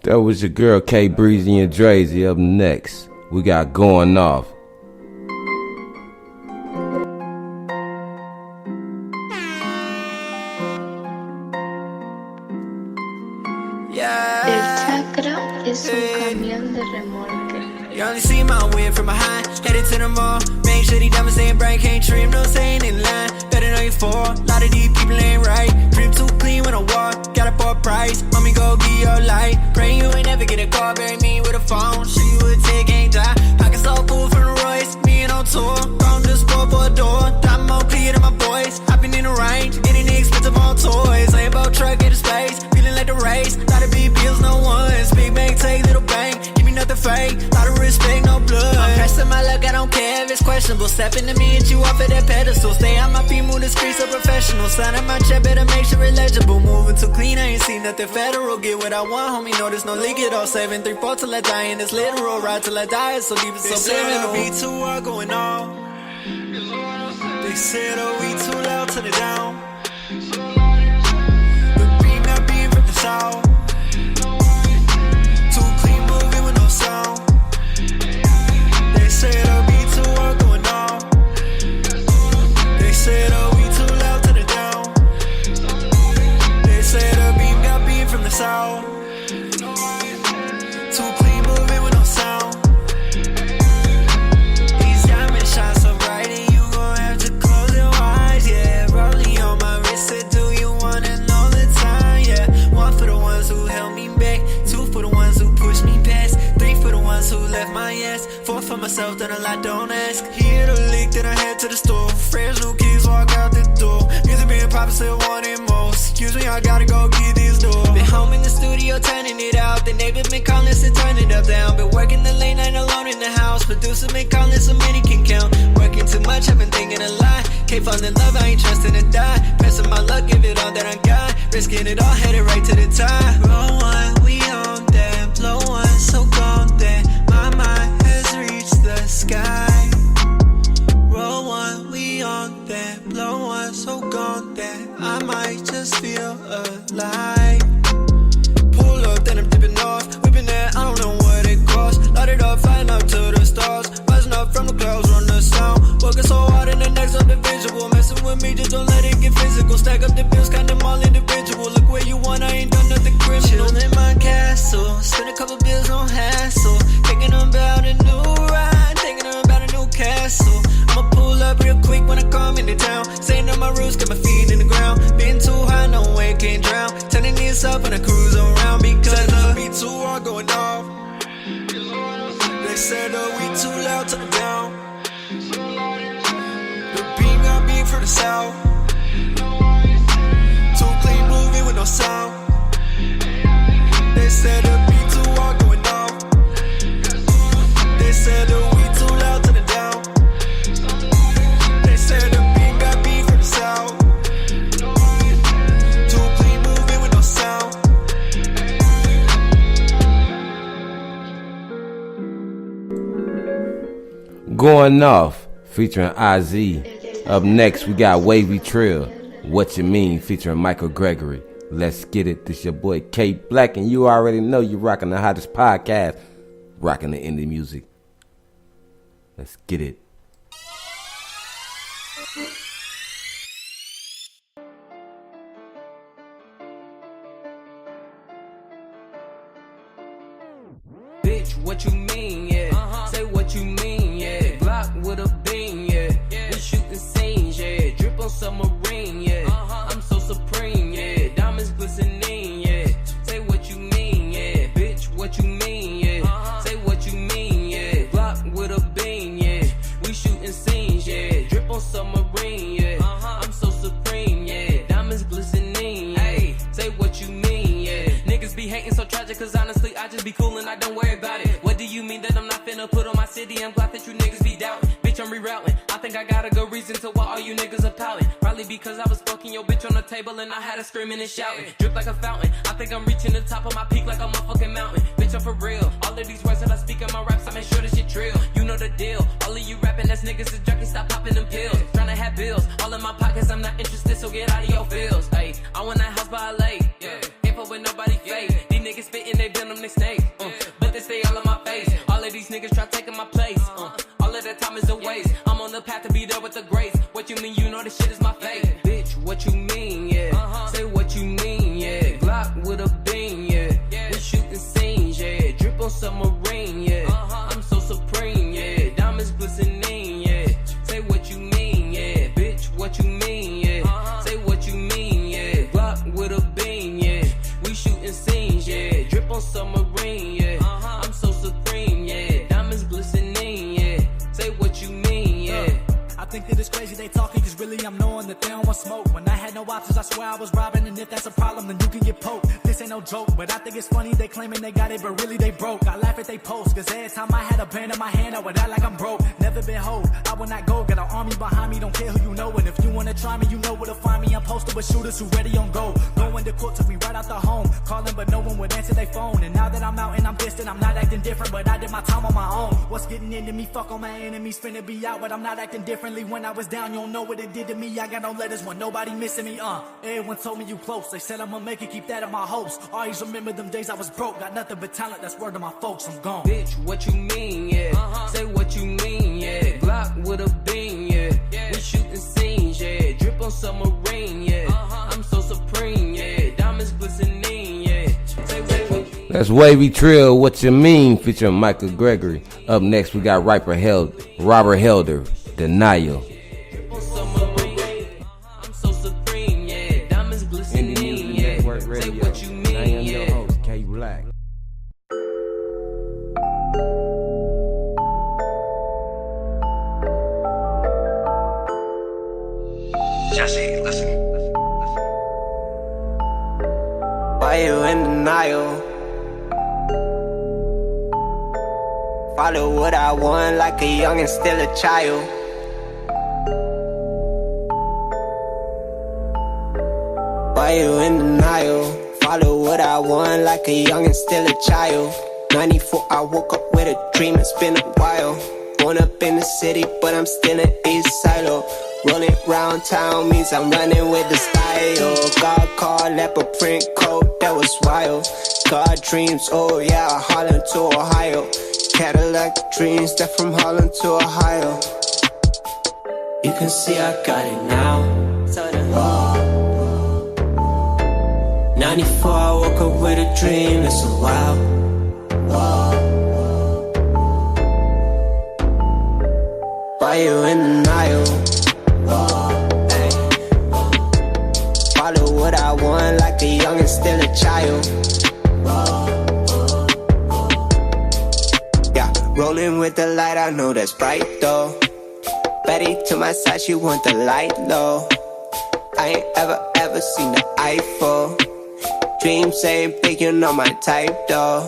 That was your girl K Breezy and Drazy. Up next, we got Going Off. El chakra es un camión de remolque. You only see my win from behind. Headed to the mall. Make sure these diamonds ain't bright. Can't trim, no saying in line. Better know you for. A lot of these people ain't right. Drip too clean when I walk. Got up for a price. Mommy go get your light. Pray you ain't never get a call. Bury me with a phone. Sure you would take, ain't die. Pockets all full from the Royce. Me and on tour. Found the sport for a door. Time more clear than my boys. Hopping in the range. Getting the expensive on toys. Lambo truck, get a space. Feeling like the race. Lot of big bills, no ones. Big bank, take little bank. Give me nothing fake. Lot of respect, no blood. I'm pressing my luck, I don't care if it's questionable. Stepping to me and you off at that pedestal. Stay on my feet, move the streets so professional. Sign up my check, better make sure it's legible. Moving too clean, I ain't seen nothing federal. Get what I want, homie, know there's no leak at all. 7, 3, 4 till I die, and it's literal. Ride till I die, it's so deep, it's so subliminal. They said we too hard going on. They said, oh, we too loud, turn it down. The beat not being from the south. Too clean, moving with no sound. They said, oh, we too hard going on. They said, oh, we too loud, turn it down. They said, the beat not being from the south. Too clean, moving with no sound. These diamonds shine so bright, and you gon' have to close your eyes, yeah. Rolling on my wrist, said, do you wanna know the time, yeah. 1 for the ones who held me back, 2 for the ones who pushed me past, 3 for the ones who left my ass, 4 for myself, done a lot, don't ask. Hear the leak, then I head to the store. Fresh new keys, walk out the door. Music being poppin', still wanting more. Excuse me, I gotta go get these doors. Been home in the studio, turning it out. The neighbors been calling, so turn it up down. Been working the late night alone in the house. Producers been calling, so many can count. Working too much, I've been thinking a lot. Can't fall in love, I ain't trusting to die. Pressing my luck, give it all that I got. Risking it all, headed right to the top. Roll one, we on that. Blow one, so gone that. My mind has reached the sky. Roll one, we on that. Blow one, so gone that. I might just feel alive. Pull up, then I'm dipping off. Whipping that, I don't know what it costs. Light it up, flying up to the stars. Rising up from the clouds, run the sound. Working so hard in the next individual. Messing with me, just don't let it get physical. Stack up the bills, count them all individual. Look where you want, I ain't done nothing criminal. Chillin' in my castle, spend a couple bills, no hassle. Thinking about a new ride, thinking about a new castle. I'ma pull up real quick when I come into town. Staying on my roots, got my feet in the ground. Been too high, no way, can't drown. Turning this up and I cruise around because the beat too hard going off. They said, oh, we too loud, turn it down. The beat got beat from the south. Too clean, moving with no sound. They said the beat too hard going off. They said the we too loud, turn it down. They said the beat got beat from the south. Too clean, moving with no sound. Going Off, featuring IZ. Up next, we got Wavy Trill, What You Mean, featuring Michael Gregory. Let's get it. This your boy K Blacc, and you already know you rocking the hottest podcast, rocking the indie music. Let's get it. what you mean, yeah. Say what you mean, yeah. Blacc with a beam, yeah. We shooting scenes, yeah. Drip on submarine, yeah. I'm so supreme, yeah. Diamonds glistening, yeah. Say what you mean, yeah. Bitch, what you mean, yeah. Say what you mean, yeah. Blacc with a beam, yeah. We shooting scenes, yeah. Drip on submarine, yeah. I'm so supreme, yeah. Diamonds glistening, yeah. Say what you mean, yeah. Niggas be hating so tragic, cause honestly I just be cool and I don't worry about it. What do you mean that I'm not finna put on my city? I'm glad that you niggas be doubting. Bitch, I'm rerouting. I think I got a good reason to why all you niggas are pouting. Probably because I was fucking your bitch on the table and I had her screaming and shouting. Drip like a fountain. I think I'm reaching the top of my peak like a motherfucking mountain. Bitch, I'm for real. All of these words that I speak in my raps, I make sure this shit trill. You know the deal. All of you rapping ass niggas is junkies, stop popping them pills. Tryna have bills. All in my pockets, I'm not interested, so get out of your feels. Ayy, I want that house by a lake. Yeah. Ain't fuck with nobody fake. These niggas spitting, they venom, they snake. But they stay all in my face. All of these niggas try taking my place. All of that time is a waste. I'm on the path to be there with the grace. What you mean, you know this shit is my fate. Bitch, what you mean, yeah. Say what you mean, yeah. Blacc with a beam, yeah. We shooting scenes, yeah. Drip on submarine, yeah. I'm so supreme, yeah. Diamonds glistening, yeah. Say what you mean, yeah. Bitch, what you mean, yeah. Say what you mean, yeah. Blacc with a beam, yeah. We shooting scenes, yeah. Drip on submarine, yeah. I'm so supreme, yeah. Diamonds glistening, yeah. Say what you mean, yeah. I think that it's crazy they talking, cause really I'm knowing that they don't want smoke. When I had no options, I swear I was robbing, and if that's a problem, then you can get poked. This ain't no joke, but I think it's funny they claiming they got it, but really they broke. I laugh at they post, cause every time I had a band in my hand, I would act like I'm broke. Never been hold, I will not go, got an army behind me, don't care who you know. And if you wanna try me, you know where to find me. I'm posted with shooters who ready on go. Going to court took me right out the home, calling but no one would answer their phone. And now that I'm out and I'm distant, I'm not acting different, but I did my time on my own. What's getting into me, fuck on my enemies, finna be out, but I'm not acting differently. When I was down, you don't know what it did to me. I got no letters when nobody missing me, Everyone told me you close, they said I'ma make it, keep that in my hopes. Always remember them days I was broke, got nothing but talent, that's word to my folks, I'm gone. Bitch, what you mean, yeah. Say what you mean, yeah. Blacc with a beam, yeah. We shooting scenes, yeah. Drip on submarine, yeah. I'm so supreme, yeah. Diamonds glistening, yeah. Say what you mean. That's Wavy Trill, What You Mean, featuring Michael Gregory. Up next, we got Robert Helder, Denial. I'm so supreme, yeah. Diamonds glistening, yeah. Say what you mean, I am yeah. your host, K Blacc. Jesse, listen. Why you in denial? Follow what I want like a young and still a child. Why you in denial? Follow what I want like a young and still a child. 94, I woke up with a dream, it's been a while. Born up in the city, but I'm still in East Silo. Rolling round town means I'm running with the style. God called leopard print coat, that was wild. God dreams, oh yeah, Holland to Ohio. Cadillac dreams, that from Holland to Ohio. You can see I got it now. 94, I woke up with a dream, it's a while. Why you in denial? Ay. Follow what I want like a young and still a child. Yeah, rolling with the light, I know that's bright though. Betty to my side, she want the light low. I ain't ever seen the Eiffel. Dreams ain't big, you know my type though.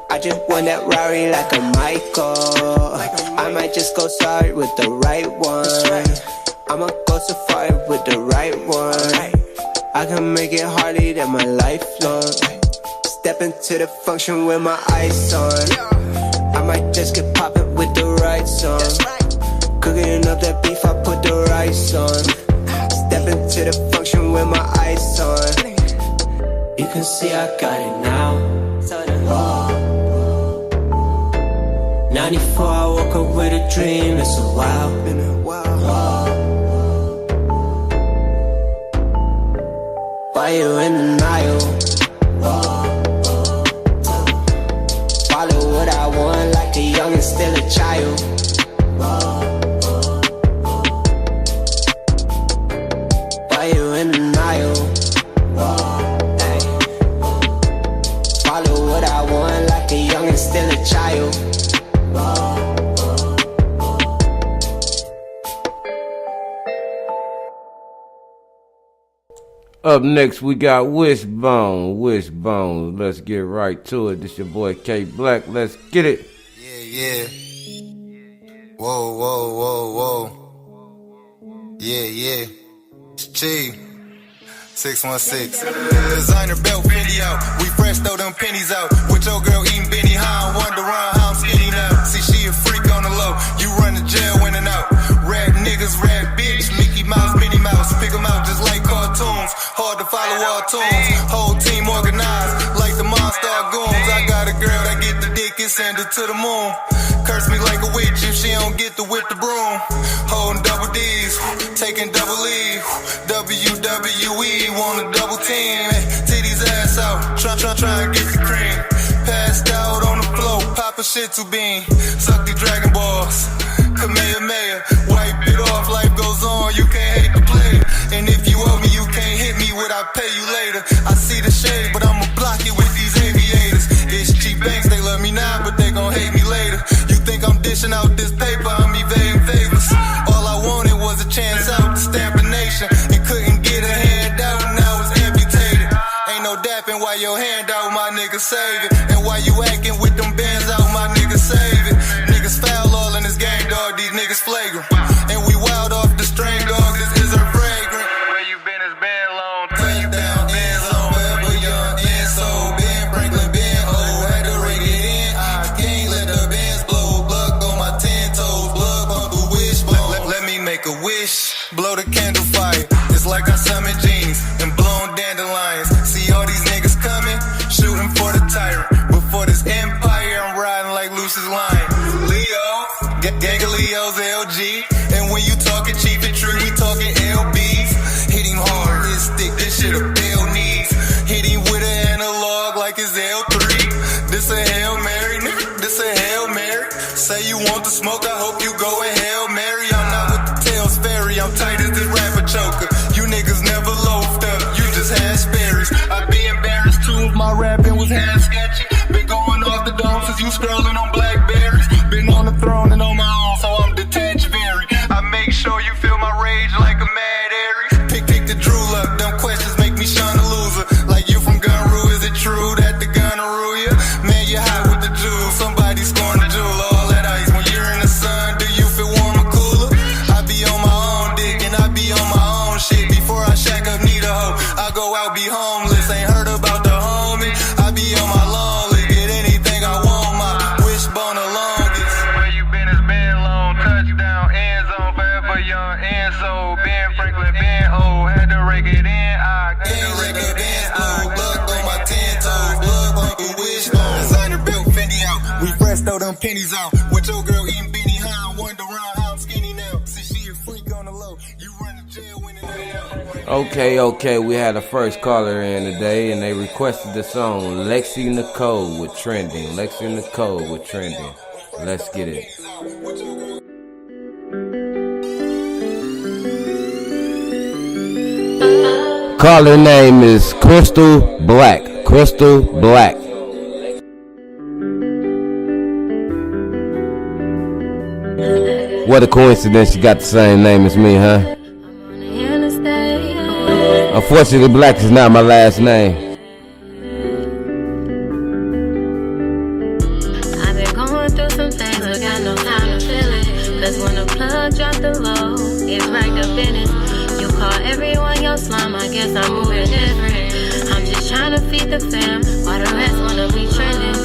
I just want that Rari like a Michael. I might just go sorry with the right one. I'ma go safari with the right one. I can make it harder than my lifelong. Step into the function with my eyes on. I might just get poppin' with the right song. Cooking up that beef, I put the rice on. Step into the function with my eyes on. You can see I got it now. 94, I woke up with a dream, it's a while. Been a while. Why you in denial? Follow what I want. child. Up next, we got Wishbone. Wishbone. Let's get right to it. This your boy K Blacc. Let's get it. Yeah. Whoa, whoa, whoa, whoa. Yeah. It's cheap. 616. Designer belt Fendi out. We fresh, throw them pennies out. With your girl eating Benny High. Wonder around how I'm skinny now. See, she a freak on the low. You run to jail in and out. Rap niggas, rap bitch. Mickey Mouse, Minnie Mouse. Pick them out just like cartoons. Hard to follow all tunes. Whole team organized like the Monster Goons. I got a girl that get the dick and send her to the moon. Curse me like a witch if she don't get to whip the broom. Holding double D's, taking double E. WWE, want a double team. Titties ass out, try and get the cream. Passed out on the floor, pop a shit to bean. Suck the Dragon Balls, Kamehameha. Wipe it off, life goes on, you can't hate the play. And if you owe me, you can't hit me what I pay you later. I see the shade, but I'ma block it with these aviators. It's cheap banks, they love me now, but they gon' hate me later. You think I'm dishing out this paper, I'm evading favors. All I wanted was a chance out to stamp the nation. And couldn't get a hand out, now it's amputated. Ain't no dapping while your hand out, my nigga save it. And while you acting with them bands out, my nigga save it. Niggas foul all in this game, dog, these niggas flagrant. And we wild off the string, dog, this is a fragrant. Where you been has been long. Touchdown, end zone, forever young, end so. Ben Franklin, Ben old, had to ring it in. I can't let the bands blow. Blood on my 10 toes, blood on the wishbone. Let me make a wish, blow the candle fire. It's like I summon jeans and blown dandelions. See all these niggas coming, shooting for the tyrant. But for this empire, I'm riding like Lucius Lion. Leo, gang of Leos, LG. And when you talking cheap and true, we talking LBs. Hit him hard, this stick, this shit a bill needs. Hit him with an analog like it's L3. This a Hail Mary, nigga, this a Hail Mary. Say you want the smoke, I hope you go and Hail Mary. I'm not with the tails fairy, I'm tight as this rapper choker. You niggas never loafed up, you just had Sperry's. I'd be embarrassed too if my rapping was half sketchy. Been going off the dome since you scrolling on Blackberries. Been on the throne and on my own, so I'm detached very. I make sure you feel my rage like a mad Aries. Pick the drool up, dumb questions make me shun a loser. Like you from Gunru, is it true that the gun will rule ya? Man, you hot with the jewels, somebody scoring the jewel. All that ice, when you're in the sun, do you feel warm or cooler? I be on my own dick and I be on my own shit. Before I shack up, need a hoe, I go out, be homeless. Ain't heard about the homie, I be on my long list. Get anything I want, my wishbone the longest. Where you been has been long. Touchdown, end zone, forever young, and so. Ben Franklin, Ben old, had to rake it in. I can't rake it in. Blood on my 10 toes, blood on the wishbone. Designer belt Fendi out, we fresh, throw them pennies out. With your girl eating Benny High, wonder around how I'm skinny now. See, she a freak on the low, you run to jail when it Okay, we had a first caller in today, and they requested the song Lexi Nicole with Trending. Lexi Nicole with Trending. Let's get it. Caller name is Crystal Blacc. Crystal Blacc. What a coincidence, you got the same name as me, huh? Unfortunately, Blacc is not my last name. I've been going through some things, but got no time to feel it. Cause when the plug drop the low, it's right up in it. You call everyone your slime, I guess I'm moving different. I'm just trying to feed the fam, while the rest wanna be trending.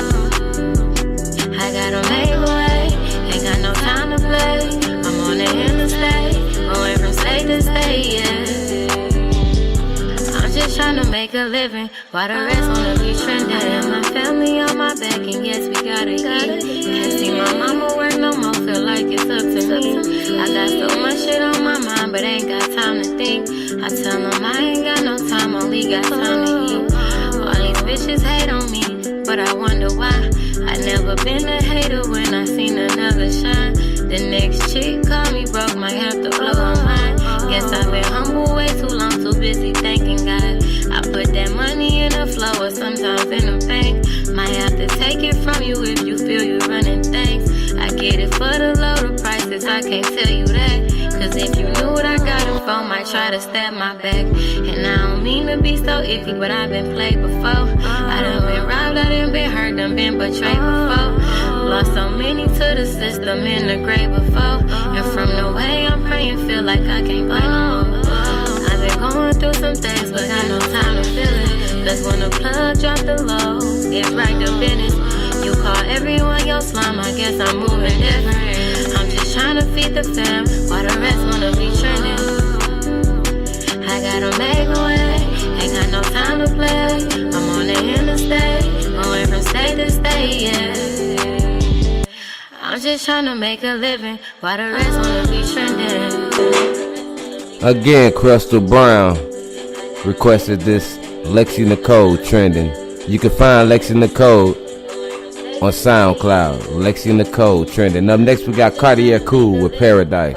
I gotta make a way, ain't got no time to play. I'm on the interstate, going from state to state, yeah. Just trying to make a living, while the rest wanna be trending. And my family on my back, and yes, we gotta eat. Can't see my mama work no more, feel like it's up to me. I got so much shit on my mind, but ain't got time to think. I tell them I ain't got no time, only got time to eat. All these bitches hate on me, but I wonder why. I never been a hater when I seen another shine. The next chick called me broke, might have to blow her mind. Guess I've been humble way too long, too busy thanking God. I put that money in the flow or sometimes in the bank. Might have to take it from you if you feel you get it for the lower prices, I can't tell you that. Cause if you knew what I got it for, might try to stab my back. And I don't mean to be so iffy, but I've been played before. I done been robbed, I done been hurt, done been betrayed before. Lost so many to the system in the grave before. And from the way I'm praying, feel like I can't blame no more. I've been going through some things, but got no time to feel it. That's when the plug drop the low, it's right to business. You call everyone your slime, I guess I'm moving different. I'm just trying to feed the fam, while the rest wanna be trending. I gotta make a way, ain't got no time to play. I'm on the interstate, going from state to state, yeah. I'm just trying to make a living, while the rest wanna be trending. Again, Crystal Brown requested this Lexi Nicole trending. You can find Lexi Nicole on SoundCloud. Lexi Nicole trending. Up next we got Cartier Cool with Paradise.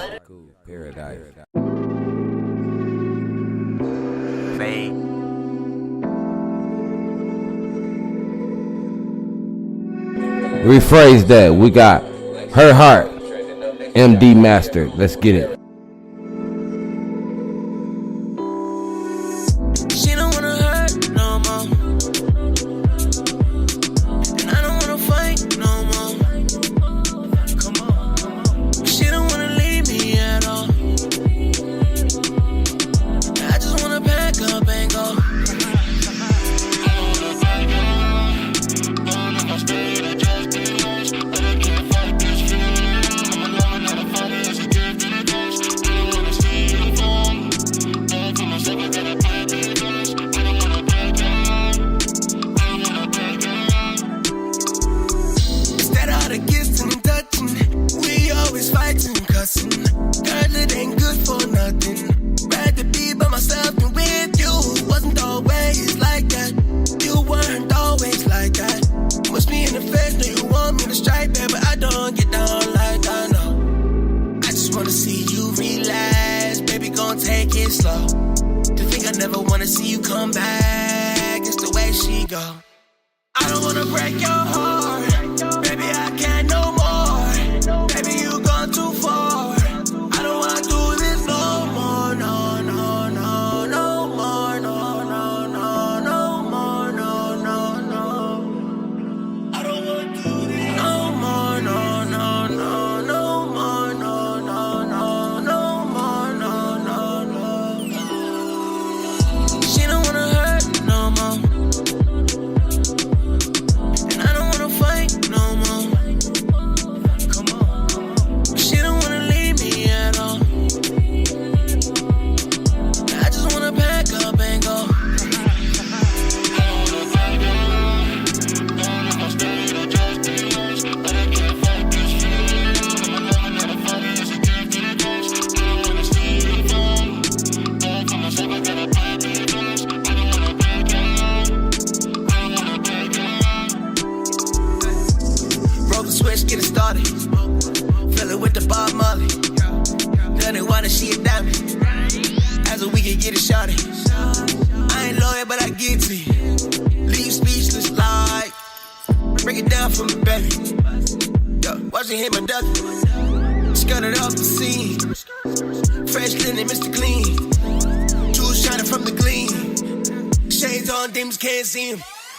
Rephrase that. We got Her Heart, MD Mastered. Let's get it.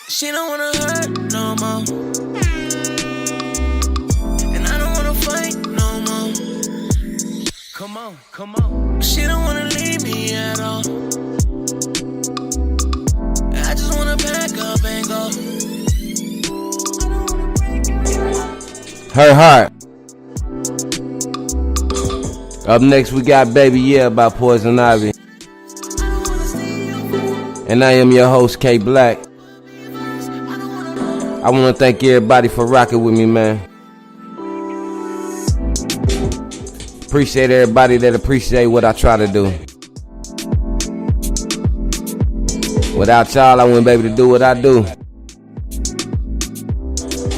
She don't wanna hurt no more, and I don't wanna fight no more. Come on, come on. She don't wanna leave me at all. I just wanna back up and go. Her Heart. Up next we got Baby Yeah by Poison Ivy. And I am your host, K Blacc. I want to thank everybody for rocking with me, man. Appreciate everybody that appreciate what I try to do. Without y'all, I wouldn't be able to do what I do.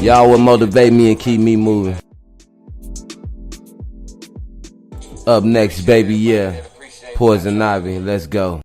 Y'all would motivate me and keep me moving. Up next, Baby Yeah, Poison Ivy. Let's go.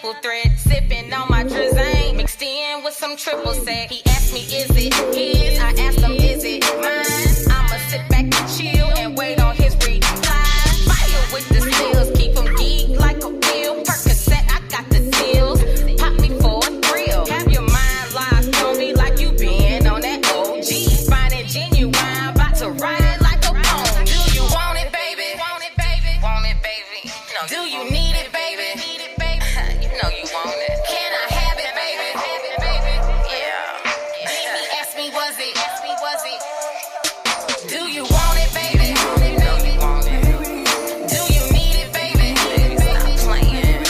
triple threat, sipping on my Drizane, mixed in with some triple sec. He asked me, is it his? I asked him, is it mine? I'ma sit back and chill and wait on his reply. Fire with the skills, keep him geek like a pill. Percocet, I got the deals. Pop me for a thrill. Have your mind locked on me like you been on that OG. Fine and genuine, about to ride it like a bone. Do you want it, baby? Want it, baby? Want it, baby? No. Do you need it, baby? Need it, baby? You know you want it. Can I have it, baby? Have it, baby? Yeah. He asked me, was it? Asked me, was it? Do you want it, baby? You know you want it. Do you need it, baby? Stop playing.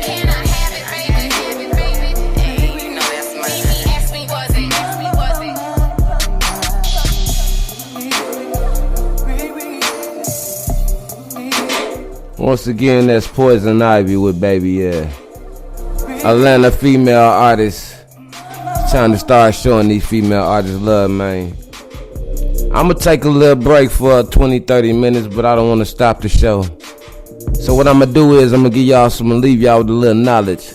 Can I have it, baby? Have it, baby? Hey, you know that's mine. He asked me, was it? Asked me, was it? Once again, that's Poison Ivy with Baby Yeah. Atlanta female artist. Trying to start showing these female artists love, man. I'm going to take a little break for 20-30 minutes, but I don't want to stop the show. So what I'm going to do is I'm going to give y'all some, leave y'all with a little knowledge.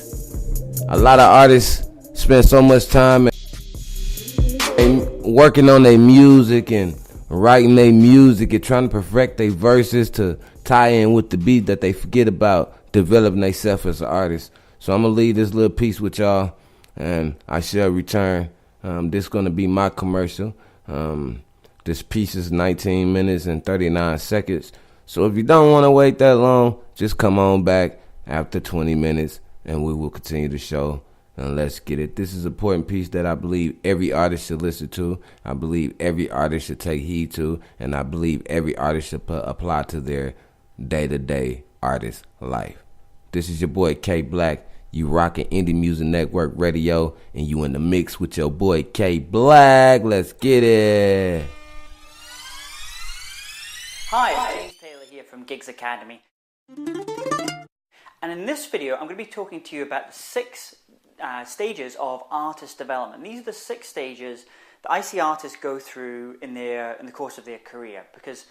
A lot of artists spend so much time working on their music and writing their music and trying to perfect their verses to tie in with the beat that they forget about developing themselves as an artist. So I'm going to leave this little piece with y'all, and I shall return. This is going to be my commercial. This piece is 19 minutes and 39 seconds. So if you don't want to wait that long, just come on back after 20 minutes, and we will continue the show. And let's get it. This is an important piece that I believe every artist should listen to. I believe every artist should take heed to. And I believe every artist should apply to their day-to-day artist life. This is your boy K Blacc. You rocking Indie Music Network Radio, and you in the mix with your boy K Blacc. Let's get it. Hi, James Taylor here from Gigs Academy. And in this video, I'm going to be talking to you about the 6 stages of artist development. These are the 6 stages that I see artists go through in the course of their career, because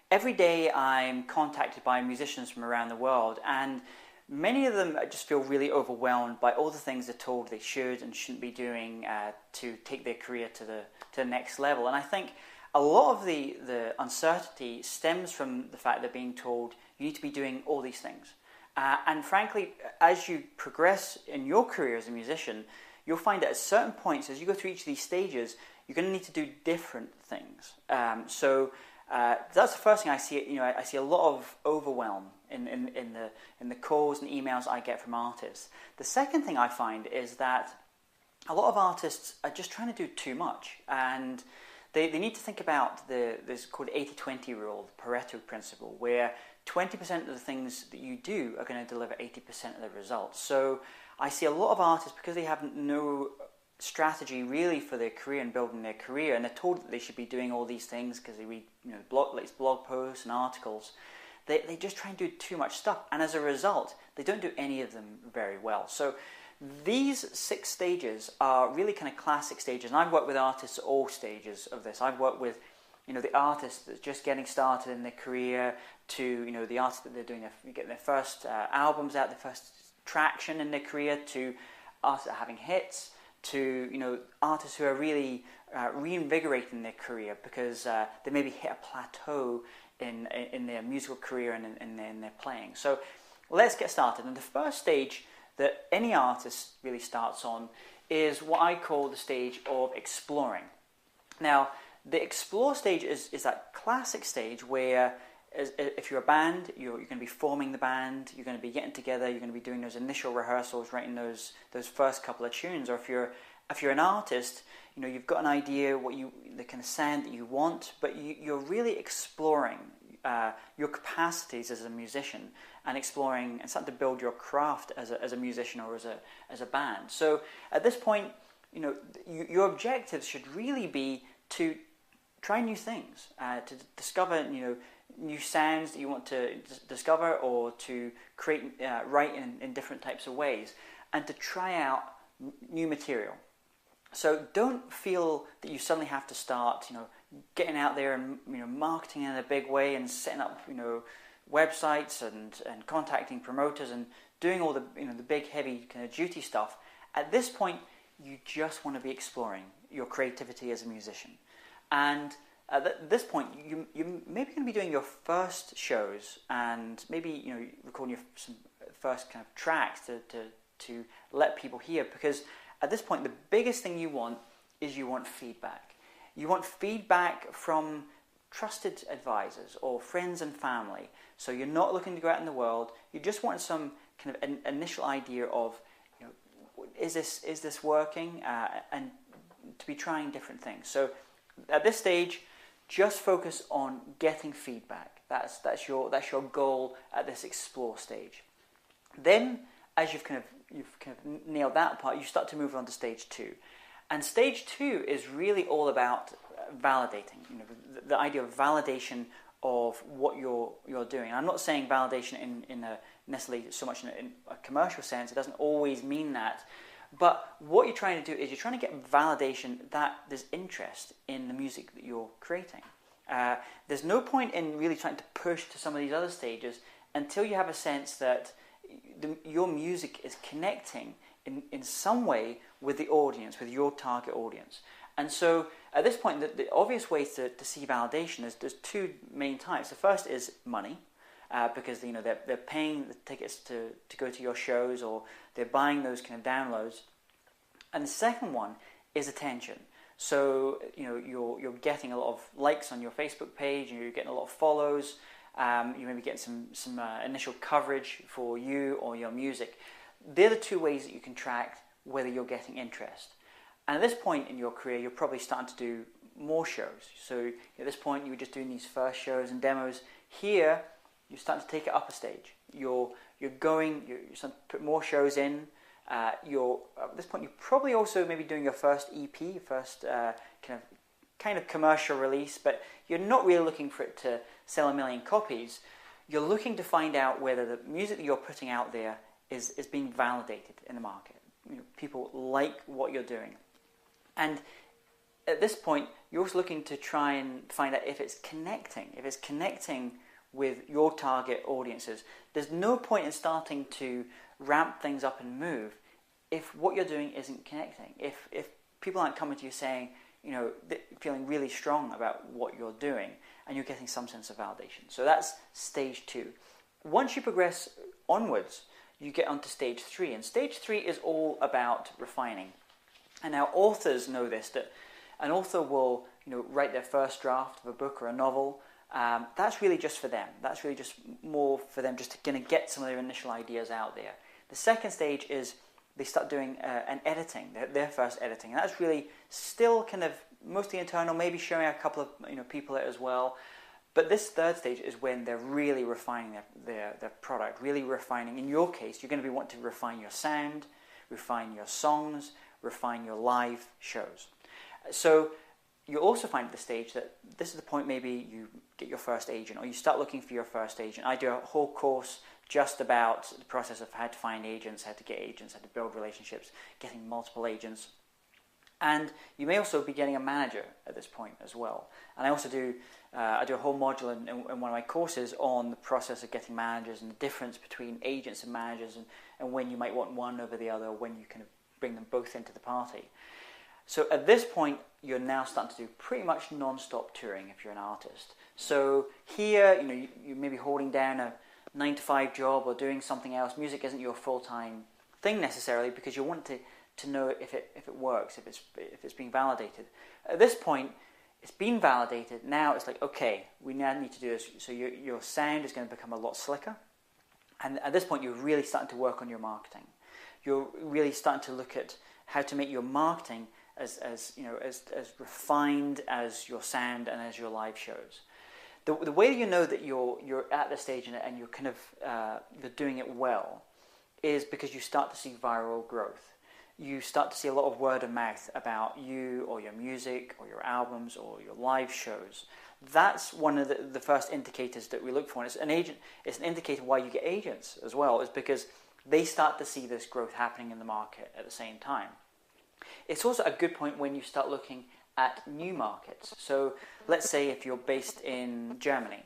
every day I'm contacted by musicians from around the world, and many of them just feel really overwhelmed by all the things they're told they should and shouldn't be doing to take their career to the next level. And I think a lot of the uncertainty stems from the fact they're being told you need to be doing all these things. And frankly, as you progress in your career as a musician, you'll find that at certain points, as you go through each of these stages, you're going to need to do different things. So that's the first thing I see. I see a lot of overwhelm in the calls and emails I get from artists. The second thing I find is that a lot of artists are just trying to do too much, and they need to think about this called 80-20 rule, the Pareto principle, where 20% of the things that you do are going to deliver 80% of the results. So I see a lot of artists, because they have no strategy really for their career and building their career, and they're told that they should be doing all these things because they read blog posts and articles. They just try and do too much stuff, and as a result, they don't do any of them very well. So these 6 stages are really kind of classic stages, and I've worked with artists at all stages of this. I've worked with the artists that's just getting started in their career, to the artists that they're doing getting their first albums out, their first traction in their career, to artists that are having hits, to artists who are really reinvigorating their career because they maybe hit a plateau in their musical career and in their playing. So let's get started. And the first stage that any artist really starts on is what I call the stage of exploring. Now, the explore stage is that classic stage where, if you're a band, you're going to be forming the band, you're going to be getting together, you're going to be doing those initial rehearsals, writing those first couple of tunes. Or if you're an artist, you've got an idea the kind of sound that you want, but you're really exploring your capacities as a musician and exploring and starting to build your craft as a musician or as a band. So at this point, your objectives should really be to try new things, to discover new sounds that you want to discover, or to write in different types of ways, and to try out new material. So don't feel that you suddenly have to start, getting out there and marketing in a big way and setting up websites and contacting promoters and doing all the the big heavy kind of duty stuff. At this point, you just want to be exploring your creativity as a musician, and at this point, you maybe going to be doing your first shows, and maybe recording some first kind of tracks to let people hear. Because at this point, the biggest thing you want is feedback. You want feedback from trusted advisors or friends and family. So you're not looking to go out in the world. You just want some kind of an initial idea of, is this working, and to be trying different things. So at this stage, just focus on getting feedback. That's your goal at this explore stage. Then, as you've kind of nailed that part, you start to move on to stage 2. And stage 2 is really all about validating. The idea of validation of what you're doing. And I'm not saying validation in a necessarily so much in a commercial sense. It doesn't always mean that. But what you're trying to do is you're trying to get validation that there's interest in the music that you're creating. There's no point in really trying to push to some of these other stages until you have a sense that your music is connecting in some way with the audience, with your target audience. And so at this point, the obvious ways to see validation is there's 2 main types. The first is money, because they're paying the tickets to go to your shows, or they're buying those kind of downloads. And the second one is attention. So you're getting a lot of likes on your Facebook page, and you're getting a lot of follows. You may be getting some initial coverage for you or your music. They're the 2 ways that you can track whether you're getting interest. And at this point in your career, you're probably starting to do more shows. So at this point, you were just doing these first shows and demos. Here, you're starting to take it up a stage. You're starting to put more shows in. At this point, you're probably also maybe doing your first EP, first kind of commercial release, but you're not really looking for it to sell 1 million copies. You're looking to find out whether the music that you're putting out there is being validated in the market. People like what you're doing. And at this point, you're also looking to try and find out if it's connecting with your target audiences. There's no point in starting to ramp things up and move if what you're doing isn't connecting. If people aren't coming to you saying, feeling really strong about what you're doing, and you're getting some sense of validation. So that's stage 2. Once you progress onwards, you get onto stage 3. And stage 3 is all about refining. And now authors know this, that an author will write their first draft of a book or a novel. That's really just for them. That's really just more for them, just to kind of get some of their initial ideas out there. The second stage is they start doing an editing, their first editing. And that's really still kind of mostly internal, maybe showing a couple of people it as well. But this third stage is when they're really refining their product, really refining. In your case, you're going to want to refine your sound, refine your songs, refine your live shows. So you'll also find at the stage that this is the point maybe you get your first agent, or you start looking for your first agent. I do a whole course just about the process of how to find agents, how to get agents, how to build relationships, getting multiple agents. And you may also be getting a manager at this point as well. And I also do a whole module in one of my courses on the process of getting managers and the difference between agents and managers, and when you might want one over the other, when you kind of bring them both into the party. So at this point, you're now starting to do pretty much non-stop touring if you're an artist. So here, you may be holding down a 9-to-5 job or doing something else. Music isn't your full-time thing necessarily, because you want to know if it works, if it's being validated. At this point, it's been validated. Now it's like, okay, we now need to do this. So your sound is going to become a lot slicker. And at this point, you're really starting to work on your marketing. You're really starting to look at how to make your marketing as refined as your sound and as your live shows. The way you know that you're at the stage and you're kind of you're doing it well is because you start to see viral growth. You start to see a lot of word of mouth about you or your music or your albums or your live shows. That's one of the first indicators that we look for. And it's an indicator why you get agents as well, is because they start to see this growth happening in the market at the same time. It's also a good point when you start looking at new markets. So let's say if you're based in Germany,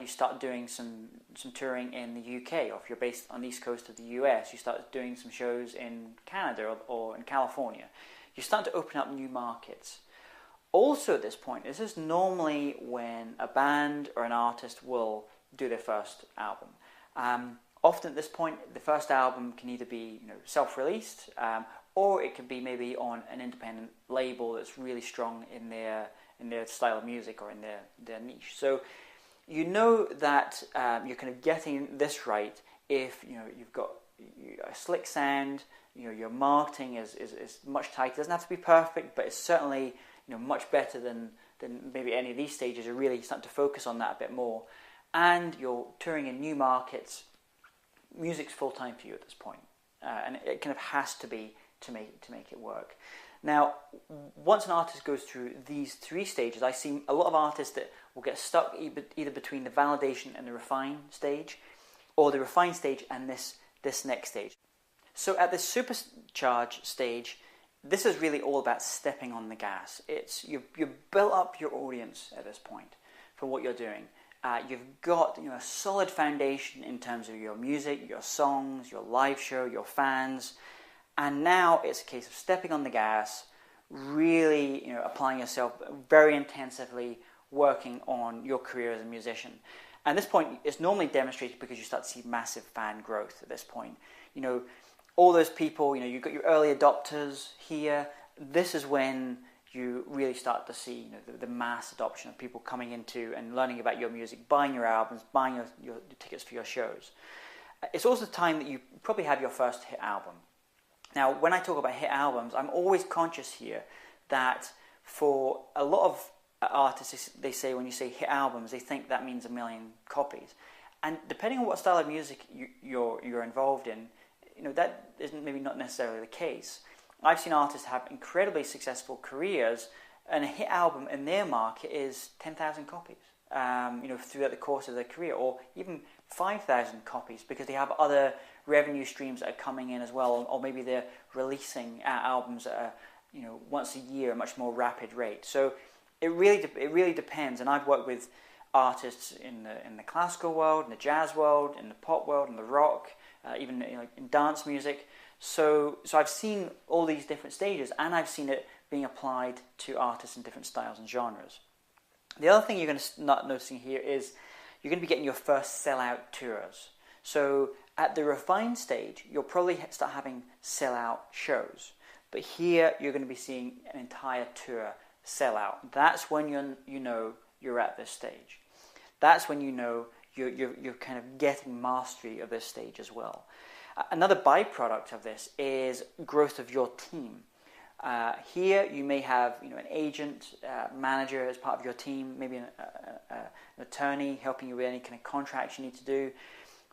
you start doing some touring in the UK, or if you're based on the East Coast of the US, you start doing some shows in Canada or in California. You start to open up new markets. Also at this point, this is normally when a band or an artist will do their first album. Often at this point, the first album can either be self-released, or it can be maybe on an independent label that's really strong in their style of music or in their niche. So you know that you're kind of getting this right if you've got a slick sound. Your marketing is much tighter. It doesn't have to be perfect, but it's certainly much better than maybe any of these stages. Are really starting to focus on that a bit more, and you're touring in new markets. Music's full time for you at this point, and it kind of has to be to make it work. Now, once an artist goes through these three stages, I see a lot of artists that will get stuck either between the validation and the refine stage, or the refine stage and this next stage. So at the supercharge stage, this is really all about stepping on the gas. You've built up your audience at this point for what you're doing. You've got a solid foundation in terms of your music, your songs, your live show, your fans. And now it's a case of stepping on the gas, really applying yourself very intensively, working on your career as a musician. At this point, it's normally demonstrated because you start to see massive fan growth at this point. All those people, you've got your early adopters here. This is when you really start to see the mass adoption of people coming into and learning about your music, buying your albums, buying your tickets for your shows. It's also the time that you probably have your first hit album. Now, when I talk about hit albums, I'm always conscious here that for a lot of artists, they say when you say hit albums, they think that means 1 million copies. And depending on what style of music you're involved in, that isn't maybe not necessarily the case. I've seen artists have incredibly successful careers, and a hit album in their market is 10,000 copies, throughout the course of their career, or even 5,000 copies, because they have other revenue streams that are coming in as well, or maybe they're releasing albums at once a year, a much more rapid rate. So it really depends. And I've worked with artists in the classical world, in the jazz world, in the pop world, in the rock, even in dance music. So I've seen all these different stages, and I've seen it being applied to artists in different styles and genres. The other thing you're going to start noticing here is you're going to be getting your first sellout tours. So at the refined stage, you'll probably start having sellout shows. But here, you're going to be seeing an entire tour sellout. That's when you're at this stage. That's when you're kind of getting mastery of this stage as well. Another byproduct of this is growth of your team. Here you may have an agent, manager as part of your team, maybe an attorney helping you with any kind of contracts you need to do.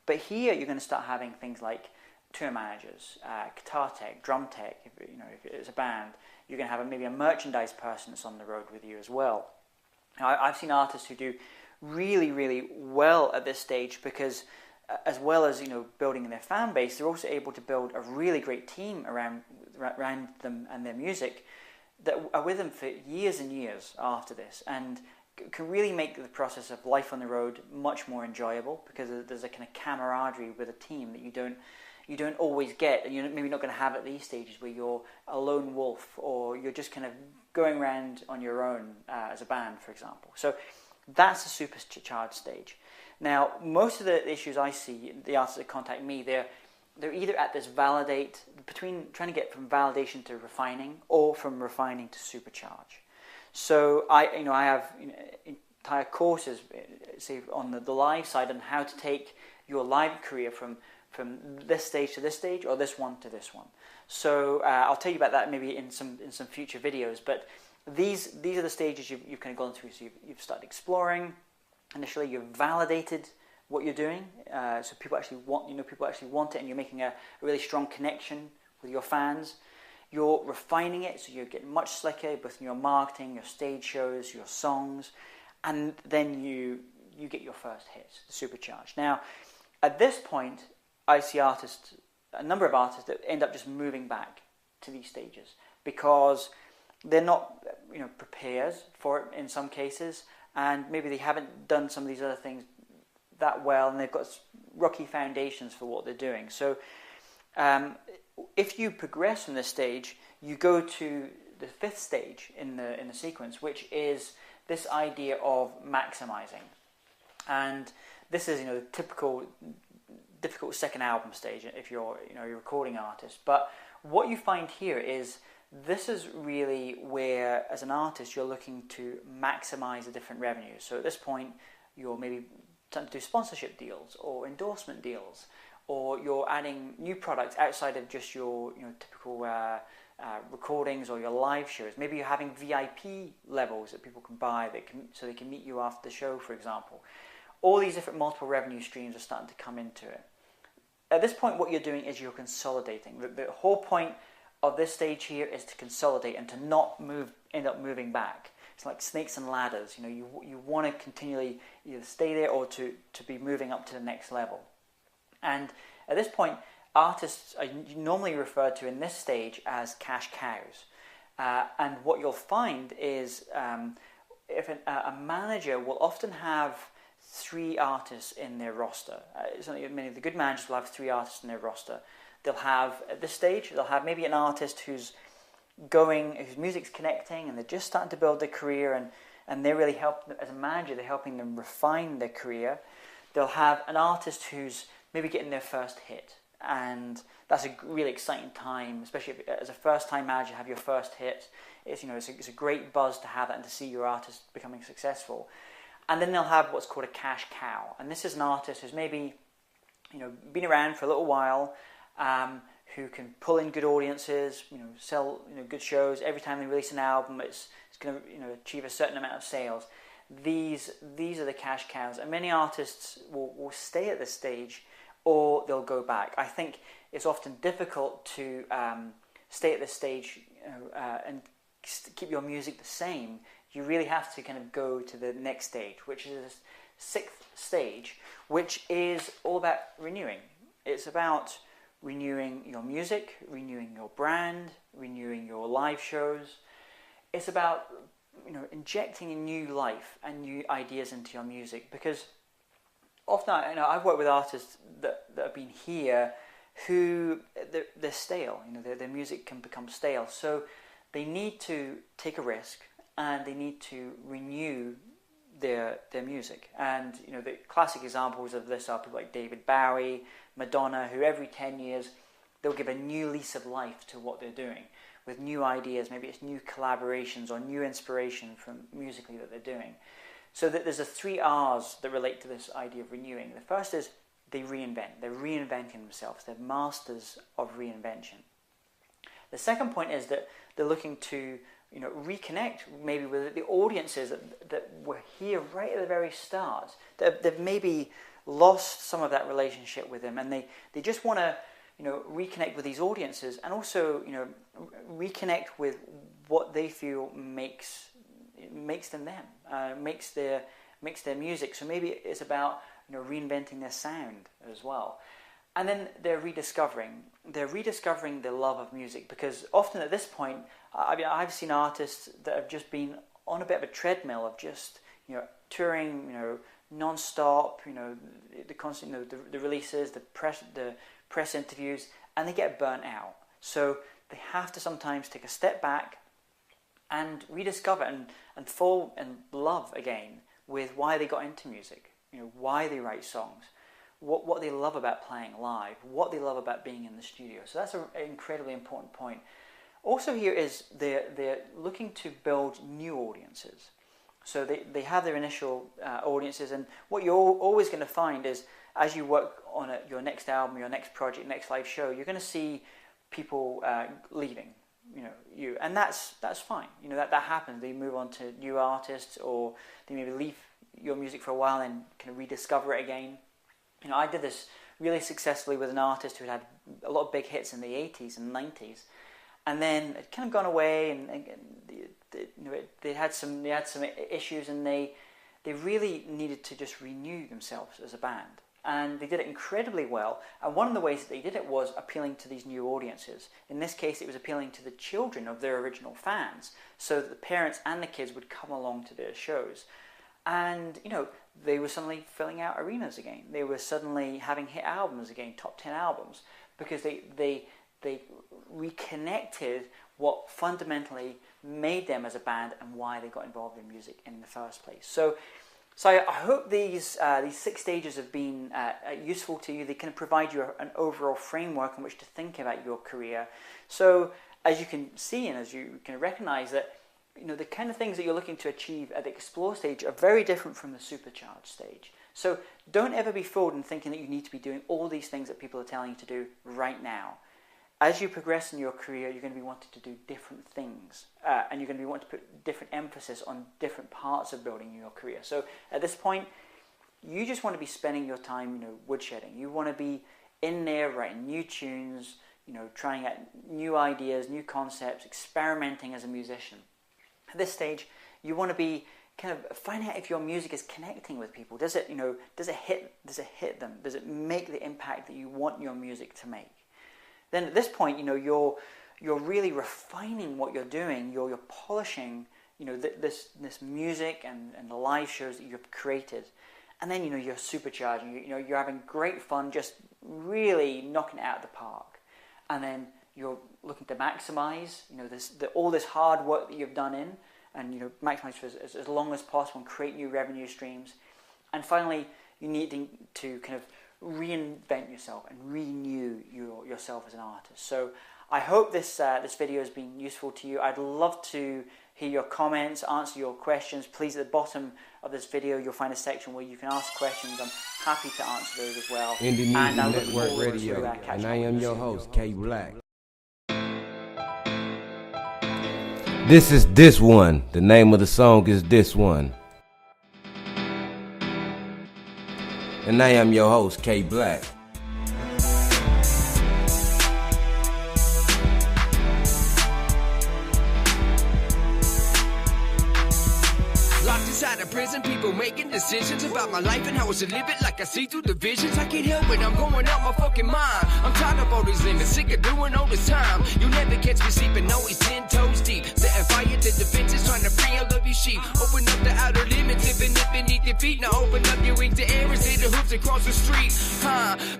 But here you're going to start having things like tour managers, guitar tech, drum tech. If it's a band, you're going to have maybe a merchandise person that's on the road with you as well. Now, I've seen artists who do really, really well at this stage because, as well as building their fan base, they're also able to build a really great team around them and their music that are with them for years and years after this, and can really make the process of life on the road much more enjoyable, because there's a kind of camaraderie with a team that you don't always get, and you're maybe not going to have at these stages where you're a lone wolf or you're just kind of going around on your own as a band, for example. So that's the supercharged stage. Now, most of the issues I see, the artists that contact me, they're either at this validate, between trying to get from validation to refining, or from refining to supercharge. So I have entire courses, say on the live side, on how to take your live career from this stage to this stage, or this one to this one. So I'll tell you about that maybe in some future videos. But these are the stages you've kind of gone through. So you've started exploring. Initially, you've validated what you're doing, so people actually want it, and you're making a really strong connection with your fans. You're refining it, so you're getting much slicker, both in your marketing, your stage shows, your songs, and then you get your first hits, the supercharge. Now, at this point, I see a number of artists that end up just moving back to these stages because they're not prepared for it in some cases. and maybe they haven't done some of these other things that well, and they've got rocky foundations for what they're doing. So if you progress from this stage, you go to the fifth stage in the sequence, which is this idea of maximizing. And this is, the typical difficult second album stage if you're a recording artist. But what you find here is this is really where, as an artist, you're looking to maximize the different revenues. So at this point, you're maybe starting to do sponsorship deals or endorsement deals, or you're adding new products outside of just your typical recordings or your live shows. Maybe you're having VIP levels that people can buy so they can meet you after the show, for example. All these different multiple revenue streams are starting to come into it. At this point, what you're doing is you're consolidating. The whole point of this stage here is to consolidate and to not end up moving back. It's like snakes and ladders. You want to continually either stay there or to be moving up to the next level. And at this point, artists are normally referred to in this stage as cash cows. And what you'll find is if a manager will often have 3 artists in their roster. Many of the good managers will have 3 artists in their roster. They'll have, at this stage, maybe an artist whose music's connecting and they're just starting to build their career, and they're really helping, as a manager, they're helping them refine their career. They'll have an artist who's maybe getting their first hit, and that's a really exciting time, especially as a first-time manager, have your first hit. It's a great buzz to have that and to see your artist becoming successful. And then they'll have what's called a cash cow, and this is an artist who's maybe been around for a little while, who can pull in good audiences, sell good shows. Every time they release an album, it's going to achieve a certain amount of sales. These are the cash cows, and many artists will stay at this stage, or they'll go back. I think it's often difficult to stay at this stage and keep your music the same. You really have to kind of go to the next stage, which is the 6th stage, which is all about renewing. It's about renewing your music, renewing your brand, renewing your live shows. It's about injecting a new life and new ideas into your music, because often I've worked with artists that have been here who they're stale. Their music can become stale, so they need to take a risk and they need to renew their music. And the classic examples of this are people like David Bowie, Madonna, who every 10 years they'll give a new lease of life to what they're doing with new ideas. Maybe it's new collaborations or new inspiration from musically that they're doing. So that there's 3 R's that relate to this idea of renewing. The first is they reinvent. They're reinventing themselves. They're masters of reinvention. The second point is that they're looking to reconnect maybe with the audiences that were here right at the very start. They've maybe lost some of that relationship with them, and they just want to reconnect with these audiences, and also reconnect with what they feel makes them makes their music. So maybe it's about reinventing their sound as well. And then they're rediscovering their love of music, because often at this point, I've seen artists that have just been on a bit of a treadmill of just touring, non-stop, the constant, the releases, the press interviews, and they get burnt out. So they have to sometimes take a step back and rediscover and fall in love again with why they got into music, why they write songs, what they love about playing live, what they love about being in the studio. So that's an incredibly important point. Also here is they're looking to build new audiences. So they have their initial audiences, and what you're always going to find is as you work on your next album, your next project, next live show, you're going to see people leaving, and that's fine. That happens. They move on to new artists, or they maybe leave your music for a while and kind of rediscover it again. I did this really successfully with an artist who had a lot of big hits in the 80s and 90s, and then it kind of gone away, and they had some issues, and they really needed to just renew themselves as a band, and they did it incredibly well. And one of the ways that they did it was appealing to these new audiences. In this case, it was appealing to the children of their original fans, so that the parents and the kids would come along to their shows. And, they were suddenly filling out arenas again. They were suddenly having hit albums again, top 10 albums, because they reconnected what fundamentally made them as a band and why they got involved in music in the first place. So I hope these 6 stages have been useful to you. They can provide you an overall framework in which to think about your career. So as you can see and as you can recognize that, the kind of things that you're looking to achieve at the explore stage are very different from the supercharged stage. So don't ever be fooled in thinking that you need to be doing all these things that people are telling you to do right now. As you progress in your career, you're going to be wanting to do different things, and you're going to be wanting to put different emphasis on different parts of building your career. So at this point, you just want to be spending your time, woodshedding. You want to be in there writing new tunes, trying out new ideas, new concepts, experimenting as a musician. At this stage, you want to be kind of finding out if your music is connecting with people. Does it hit them? Does it make the impact that you want your music to make? Then at this point, you're really refining what you're doing. You're polishing, this music and the live shows that you've created. And then, you're supercharging. You're having great fun, just really knocking it out of the park. And then you're looking to maximize, all this hard work that you've done in, and maximize for as long as possible and create new revenue streams. And finally, you need to kind of reinvent yourself and renew yourself as an artist. So I hope this video has been useful to you. I'd love to hear your comments, answer your questions. Please, at the bottom of this video, you'll find a section where you can ask questions. I'm happy to answer those as well. Indie Music Network Radio, and I am your host, K Blacc. This is This One. The name of the song is This One. And I am your host, K Blacc. Locked inside a prison, people making decisions about my life and how I should live it like I see through the visions. I can't help it, I'm going out my fucking mind. I'm tired of all these limits, sick of doing all this time. You never catch me sleeping, always 10 toes deep. Setting fire to defenses, trying to free all of your sheep. Open up the outer limits, living it beneath your feet. Now open up your wings to air and see the hoops across the street.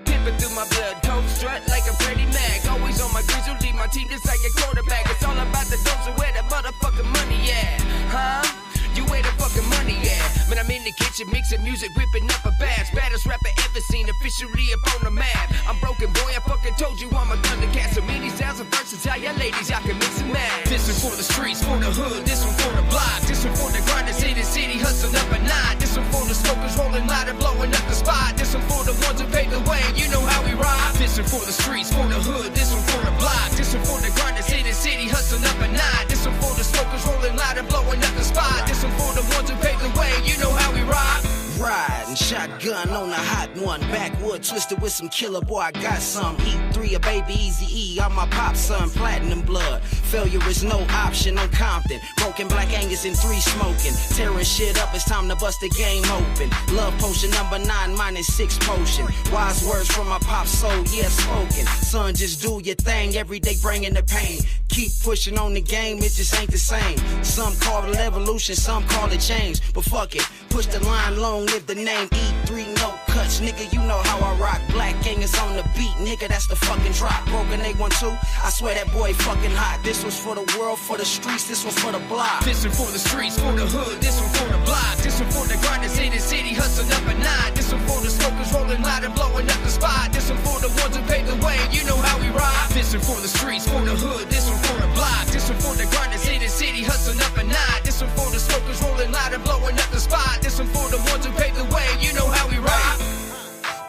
Pimping through my blood, cold strut like a Freddie Mac. Always on my grizzle, lead my team just like a quarterback. It's all about the dogs and where the motherfucking money at, You where the fucking money at? Man, I'm in the kitchen mixing music, whipping up a batch. Baddest rapper ever seen, officially up on the map. I'm broken, boy, I fucking told you I'm a Thundercat. So many sounds of verses, how y'all ladies, y'all can mix and match. This one for the streets, for the hood, this one for the block. This one for the grinders in the city, hustling up at night. This one for the smokers, rolling loud and blowing up the spot. This one for the ones who paved the way, you know how we ride. This one for the streets, for the hood, this one for the block. This one for the grinders in the city, hustling up at night. This one for the smokers, rolling loud and blowing up the spot. This one for the ones who paved the way, you know how we rock. Riding shotgun on a hot one. Backwood twisted with some killer, boy, I got some. E3, a baby Easy E, I'm my pop son. Platinum blood, failure is no option. I'm Compton, broken Black Angus and 3 smoking. Tearing shit up, it's time to bust the game open. Love potion number 9, mine is 6 potion. Wise words from my pop soul, yeah, spoken. Son, just do your thing, every day bringing the pain. Keep pushing on the game, it just ain't the same. Some call it evolution, some call it change. But fuck it, push the line long, live the name. E3, no cuts, nigga, you know how I rock. Black gang is on the beat, nigga, that's the fucking drop. Broken 812, I swear that boy fucking hot. This was for the world, for the streets, this one for the block. This one for the streets, for the hood, this one for the block. This one for the grinders in the city, hustling up at night. This one for the smokers, rolling loud and blowing up the spot. This one for the ones who paved the way, you know how we ride. This one for the streets, for the hood, this one for the block. This one for the grinders in the city, hustling up at night. This one for the smokers, rolling loud and blowing up the spot. This one for the ones who paved the way, you know how we ride.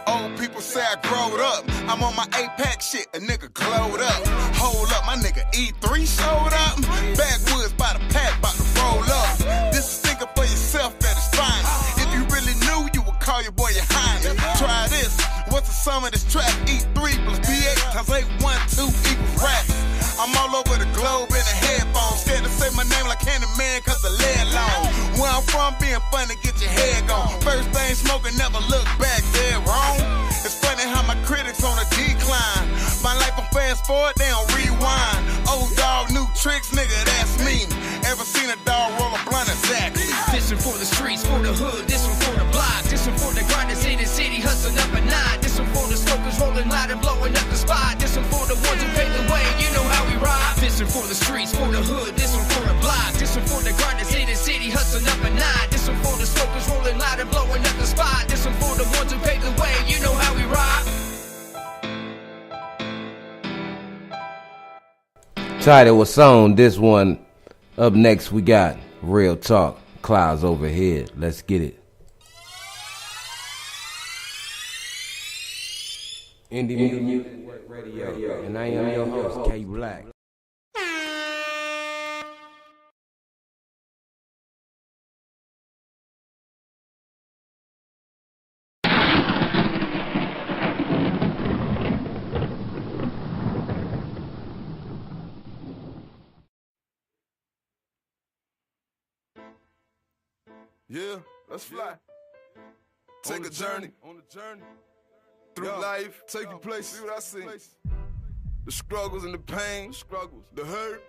Old people say I growed up. I'm on my 8-pack shit, a nigga glowed up. Hold up, my nigga E3 showed up. Backwoods by the pack, bout to roll up. This is thinking for yourself at its finest. If you really knew, you would call your boy your highness. Try this, what's the sum of this track? E3 plus B8 times 8, 1, 2 equals rap. I'm all over the globe in a headphone. Scared to say my name like Candyman cause the lead long. Where I'm from, being funny, get your head gone. First thing smoking, never look back, dead wrong. It's funny how my critics on a decline. My life I'm fast forward, they don't rewind. Old dog, new tricks, nigga, that's me. Ever seen a dog roll a blunt exactly? Fishing for the streets, for the hood, this one for the block. This one for the grinders in the city, hustling up at night. This one for the smokers rolling loud and blowing up the spot. This one for the ones who pave the way, you know how we ride. This one for the streets, for the hood, this one for the block. This one for the grinders in the city, hustling up at night. This one for the smokers rolling loud and blowing up the spot. This one for the ones who pave the way, you know how we ride. Title was song, this one. Up next we got Real Talk, Clouds Overhead. Let's get it. Indie Music Radio, and I am your host, K Blacc. Yeah, let's fly. Take a journey. On the journey. Through life, taking place. See what I see. The struggles and the pain. The hurt.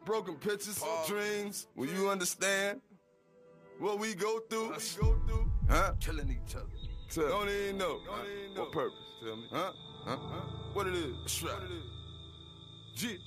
Broken pictures, dreams. Will you understand what we go through? Huh? Killing each other. Don't even know. What purpose? Tell me. Huh? What it is? That's right. G.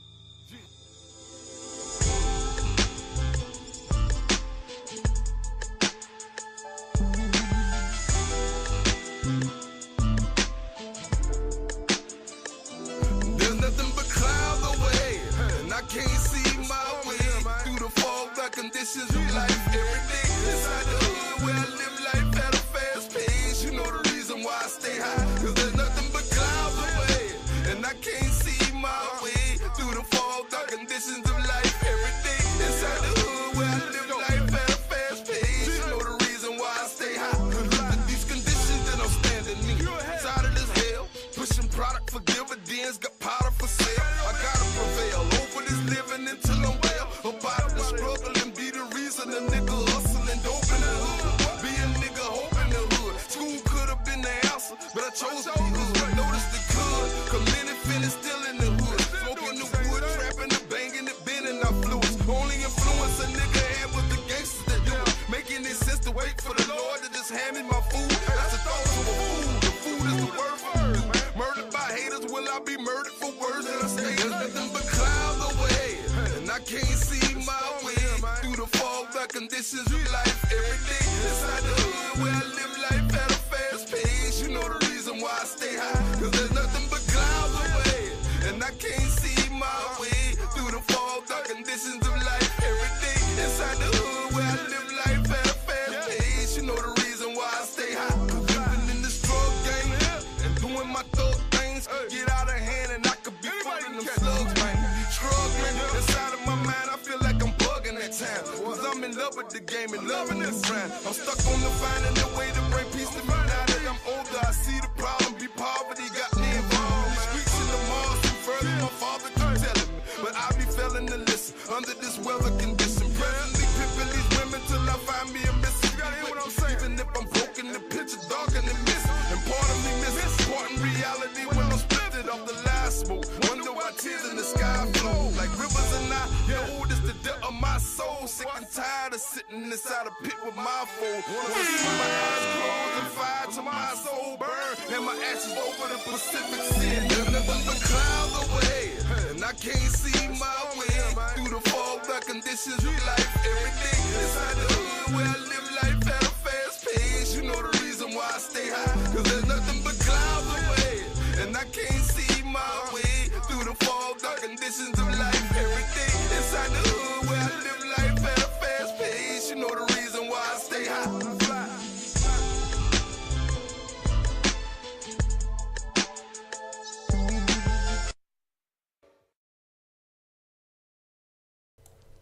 Can't see my way through the fog, the conditions of life. Every day inside the hood where I live life at a fast pace. You know the reason why I stay high, cause there's nothing but clouds away. And I can't see my way through the fog, the conditions of life. Every day inside the hood where I live life at a fast pace. You know the reason why I stay high, cause look at these conditions that I'm standing in. Tired of this hell, pushing product for dividends, got powder for sale. I gotta prevail over this living until I'm well. About the struggle and be the reason a nigga hustling dope in the hood. Be a nigga hope in the hood. School could have been the answer, but I chose the hood. Noticed it could, committed finish still in the hood. Smoking the wood, trapping the banging the bending our fluids. Only influence a nigga had with the gangsters that do it. Making it sense to wait for the Lord to just hand me my food. That's the thought of a fool. The food is the word for food. Murdered by haters, will I be murdered for words that I say? There's nothing but clouds away, and I can't see my way through the fog, the conditions of life. Every day inside the hood where I live life at a fast pace. You know the reason why I stay high, cause there's nothing but clouds away, and I can't see my way through the fog, the conditions of life. Every day inside the hood where I live life at a fast pace. You know the reason why I stay high, cause living in this drug game and doing my thug things get out of hand, and I could be fighting them slugs, man. Struggling inside of my mind, I feel like I'm bugging at times, cause I'm in love with the game and loving this grind. I'm stuck on the finding a way to bring peace to me. Now that I'm older, I see the problem, be poverty got me involved. Streets in the malls too further, my father keep telling me, but I be failing to listen under this weather condition. Presently pimping these women till I find me a missing. You gotta hear what I'm saying. Even if I'm broken, the picture dark and it missing, and part of me missing part in reality when I'm split off the last smoke. Wonder why tears in the sky flow like rivers, and I know this the depth of my soul. Sick and tired of sitting inside a pit with my foe. Wanna see my eyes closed and fire till my soul burn, and my ashes over the Pacific Sea. There's nothing but clouds away, and I can't see my way through the fog, the conditions of life. Every day inside the hood where I live life at a fast pace. You know the reason why I stay high, cause there's nothing but clouds away, and I can't see my way through the fog, the conditions of life. Every day inside the hood where I live life at a fast pace. You know the reason why I stay high.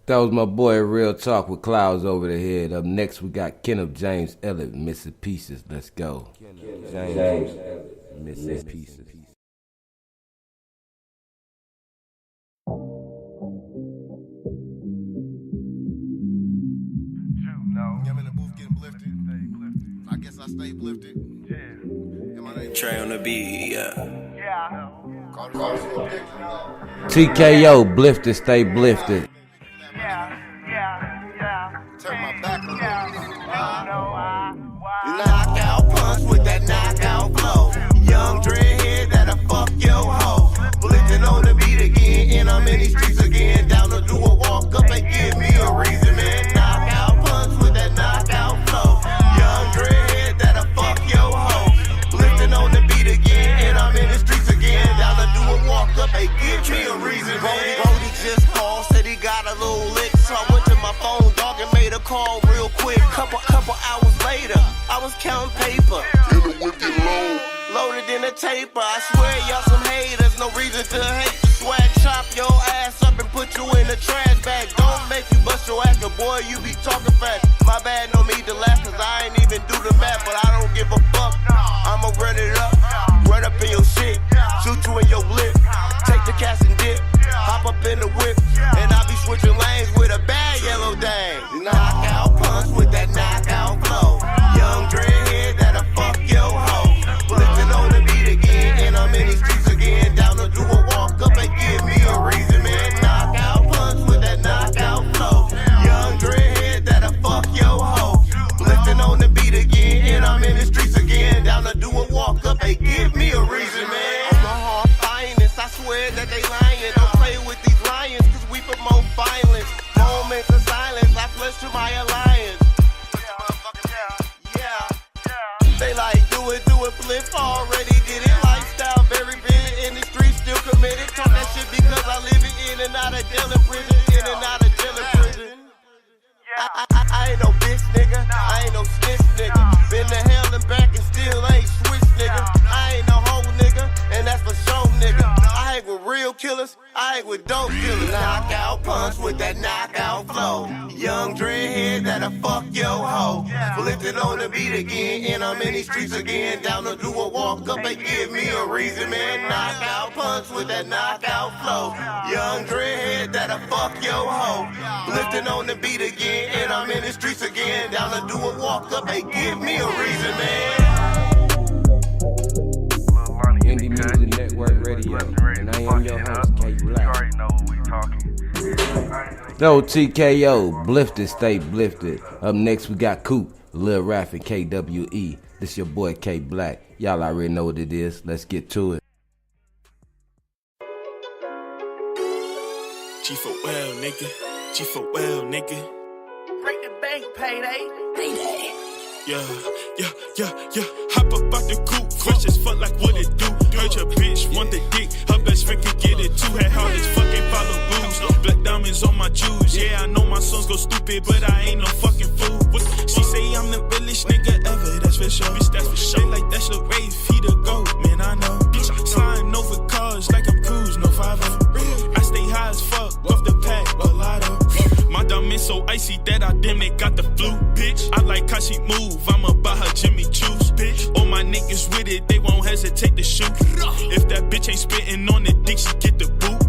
That was my boy Real Talk with Clouds Over the Head. Up next we got Kenneth James Elliott, Missing Pieces. Let's go. James Elliott, Missing Pieces. I'm in the booth getting blifted. I guess I stay blifted. Yeah. Trey on the beat, yeah. TKO, blifted, stay blifted. Turn my back on knockout punch with that knockout flow. Young dreadhead that'll fuck your hoe. Blitzing on the beat again, and I'm in these streets again. Down to do a walk up and give me a reason, man. Knockout punch with that knockout flow. Young dreadhead that'll fuck your hoe. Blitzing on the beat again, and I'm in the streets again. Down to do a walk up and give me a reason, man. Brody just called, said he got a little lick, so I went to my phone, dog, and made a call real quick. Couple hours later, I was counting paper. In the whip get low. Loaded in a taper, I swear y'all some haters, no reason to hate. The swag, chop your ass up and put you in a trash bag. Don't make you bust your ass, boy, you be talking fast. My bad, no need to laugh, cause I ain't even do the math, but I don't give a fuck. I'ma run it up, run up in your shit, shoot you in your lip, take the cash and dip, hop up in the whip, and I be switching lanes with a bad yellow dang. Knockout punch with that knockout flow. Young dreadhead that'll fuck your hoe. Blitzing on the beat again, and I'm in these streets again. Down to do a walk up and give me a reason, man. Knockout punch with that knockout flow. Young dreadhead that'll fuck your hoe. Blitzing on the beat again, and I'm in the streets again. Down to do a walk up and give me a reason, man. I'm a hard finest, I swear that they lying. Don't play with these lions, cause we promote violence. Moments of silence, I flesh to my alliance. They like do it, flip, already did it. Lifestyle very vivid, in the streets still committed. Talk that shit because I live it in and out of jail and prison, in and out of jail and prison. I ain't no bitch nigga, I ain't no snitch nigga. Been to hell and back and still ain't switch nigga. I ain't no hoe nigga, and that's for sure nigga. I hang with real killers, I hang with dope dealers. Knockout punch with that knockout flow. Young dreadhead that'll fuck your hoe. Lifted on the beat again, and I'm in these streets again. Down to do a walk up and give me a reason, man. Knockout punch with that knockout flow. Young dreadhead that'll fuck your hoe. Lifting on the beat again, and I'm in the streets again. Down to do a walk up and give me a reason, man. Indie Music Network Radio, and I am your host, K Blacc. You already know what we talking. Yo, TKO, Blifted, stay blifted. Up next, we got Coop, Lil Raff, and KWE. This your boy, K Blacc. Y'all already know what it is. Let's get to it. G for well, nigga. G for well, nigga. Break the bank, payday. Payday. Yeah. Hop up out the coupe, fresh as fuck like what it do. Heard your bitch want the dick, her best friend can get it too. Had hard as fucking follow rules. Black diamonds on my jewels. Yeah, I know my sons go stupid, but I ain't no fucking fool. She say I'm the realest nigga ever, that's for sure. Bitch, that's for sure. Like that's the Rafe, he the GOAT, man, I know. Bitch, I'm flying over cars like I'm cruising, no 5-0. I stay high as fuck, off the pack, a lotto. My diamonds so icy that I damn near got the flu, bitch. I like how she move, I'ma buy her Jimmy Choo's, bitch. All my niggas with it, they won't hesitate to shoot. If that bitch ain't spitting on the dick, she get the boot.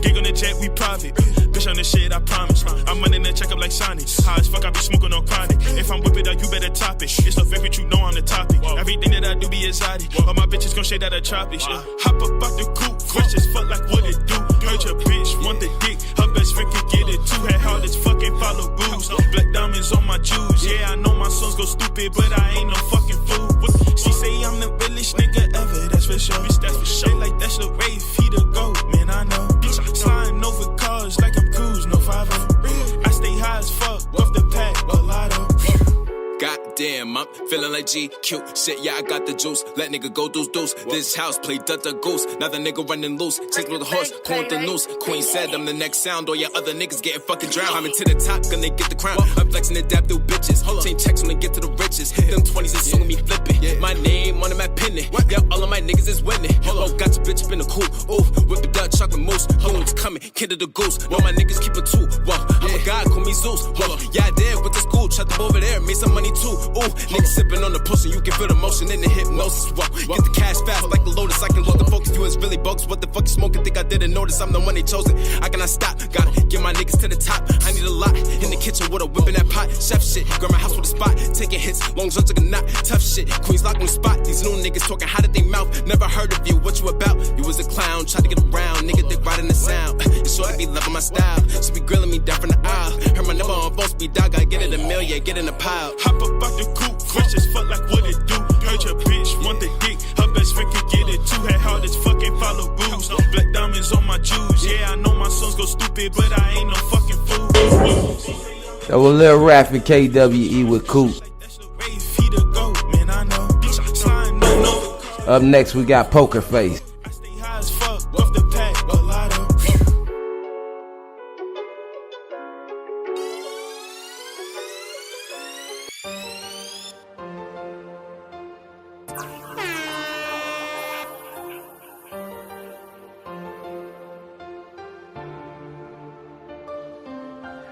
Gig on the jet, we private. Bitch on the shit, I promise. I'm running the check up like Sonic. High as fuck, I be smoking on chronic. If I'm whipping out, you better top it. It's the favorite, you know I'm the topic. Everything that I do be exotic. All my bitches gon' shade out of tropics. Hop up out the coupe, fresh as fuck like what it do. Heard your bitch want the dick, her best friend can get it too. Had hard as fucking follow rules. Black diamonds on my jewels. Yeah, I know my sons go stupid, but I ain't no fucking fool. She say I'm the realest nigga ever, that's for sure. Bitch, that's for sure. Like that's the Rafe, he the GOAT, man, I know. Bitch, I'm flying over cars like I'm cruising, no 5-0. I stay high as fuck, off the pack, a lotto. Goddamn, I'm feeling like GQ. Shit, yeah, I got the juice. Let nigga go deuce. This house play duck goose. Now the nigga running loose. Chase with the horse, corn the noose. Queen said I'm the next sound. All your other niggas getting fucking drowned. I'm into the top, gonna get the crown. I'm flexing and dap through bitches. Chain checks when they get to the riches. Them 20s is soon me flipping. My name on them at pinning. Yeah, all of my niggas is winning. Oh, got your bitch up in the cool. Ooh, whip the Dutch chocolate mousse. Goons coming, kid of the goose. All my niggas keep a two. Whoa, I'm a god, call me Zeus. Whoa, yeah, I did with the school. Shut up over there, made some money too. Ooh, niggas sipping on the pussy, you can feel the motion in the hypnosis. Whoa, get the cash fast like the Lotus. I can load the focus, you is really bogus. What the fuck you smoking? Think I didn't notice? I'm the one they chosen. I cannot stop, gotta get my niggas to the top. I need a lot in the kitchen with a whip in that pot. Chef shit, grab my house with a spot. Taking hits, long shots like a knot. Tough shit, Queens lock on the spot. These new niggas talking hot at they mouth. Never heard of you, what you about? You was a clown, tried to get around. Nigga, they riding the sound. You sure to be loving my style. She be grilling me down from the aisle. Heard my number on phone speed, dog, gotta get it a million. get in the pile. Hop up out the coupe, fresh as fuck like what it do. Heard your bitch want the dick, her best friend can get it too. Had hard as fuck and follow rules. Black diamonds on my jewels. Yeah, I know my sons go stupid, but I ain't no fucking fool. That was Lil Raffy KWE with Coop. Up next we got Poker Face.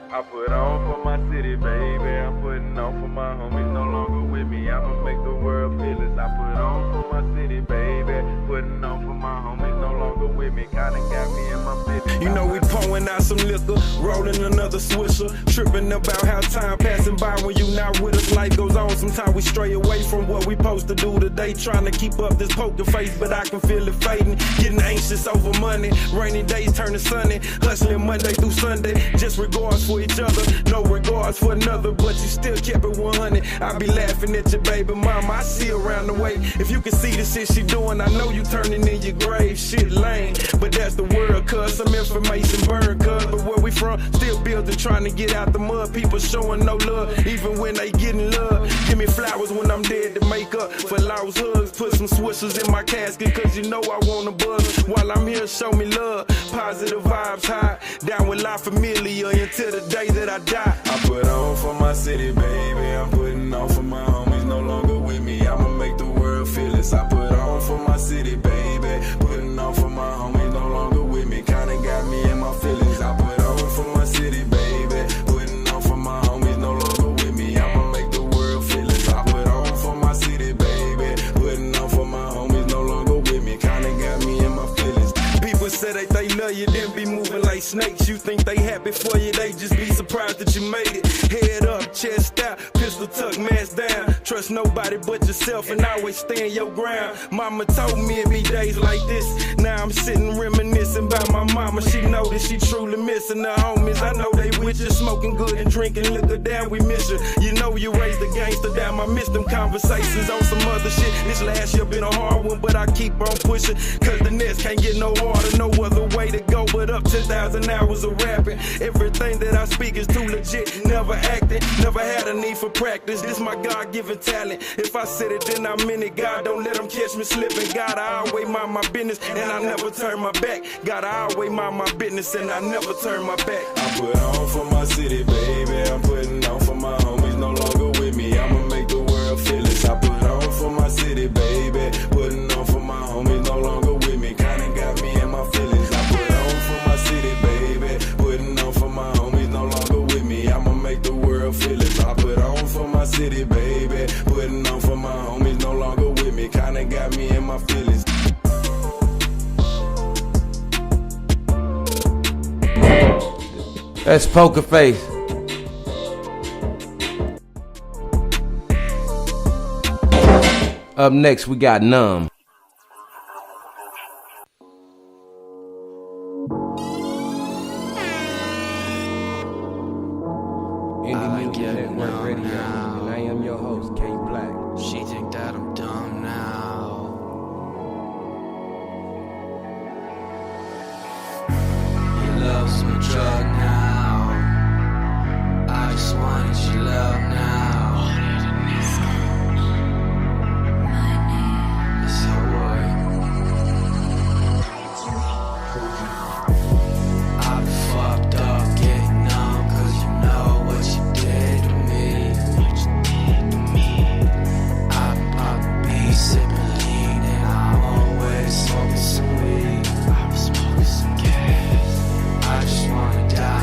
I put on for my city, baby. I'm putting on for my homies no longer with me. I'ma make the world feel it. I put on for my city, baby. Putting on for my homies no longer with me. Kinda got me in my business. You know we pouring out some liquor, rolling another swisher, tripping about how time passing by when you not with us. Life goes on. Sometimes we stray away from what we supposed to do today, trying to keep up this poker face, but I can feel it fading. Getting anxious over money, rainy days turning sunny, hustling Monday through Sunday, just regards for each other, no regards for another, but you still kept it 100. I be laughing at your baby mama, I see her around the way. If you can see the shit she doing, I know you turning in your grave. Shit lame, but that's the world, cuz some information burn, cuz. But where we from, still building, trying to get out the mud. People showing no love, even when they getting love. Give me flowers when I'm dead to make up for lost hugs. Put some swishers in my casket, cause you know I wanna buzz. While I'm here, show me love, positive vibes high, down with La Familia until the day that I die. I put on for my city, baby. I'm putting on for my homies no longer with me. I'ma make the world feel this. I put on for my city, baby. Putting on for my homies no longer with me. Kinda got me in my feelings. I put on for my city, baby. Putting on for my homies no longer with me. I'ma make the world feel this. I put on for my city, baby. Putting on for my homies no longer with me. Kinda got me in my feelings. People say that they love you, then be moving like snakes. You think they happy for you, they just be surprised that you made it. Head up, chest out, pistol tuck, mask down. Trust nobody but yourself and always stand your ground. Mama told me it'd be days like this. Now I'm sitting reminiscing about my mama. She know that she truly missing her homies. I know they with you, smoking good and drinking liquor down. We miss you. You know you raised the gangster down. I miss them conversations on some other shit. This last year been a hard one, but I keep on pushing. Cause the next can't get no harder, no other way to go but up. 10,000 hours of rapping. Everything that I speak is too legit. Never acting, never had a need for practice. This my God-given talent. If I said it, then I'm in it. God, don't let them catch me slipping. God, I always mind my business and I never turn my back. God, I always mind my business and I never turn my back. I put on for my city, baby. I'm putting on for my homies no longer with me. I'ma make the world feel this. I put on for my city, baby. Putting on for my homies no longer with me. Kinda got me in my feelings. I put on for my city, baby. Putting on for my homies no longer with me. I'ma make the world feel it. I put on for my city, baby. Putting on for my homies no longer with me. Kinda got me in my feelings. That's Poker Face. Up next we got Numb. Indie Music Network Radio, and I am your host, K Blacc. She think that I'm dumb now. He loves my drug now. I just wanted your love now. It's so what? I've fucked up getting numb, cause you know what you did to me. I be sipping lean and I'm always smoking some weed. I was smoking some gas. I just wanna die.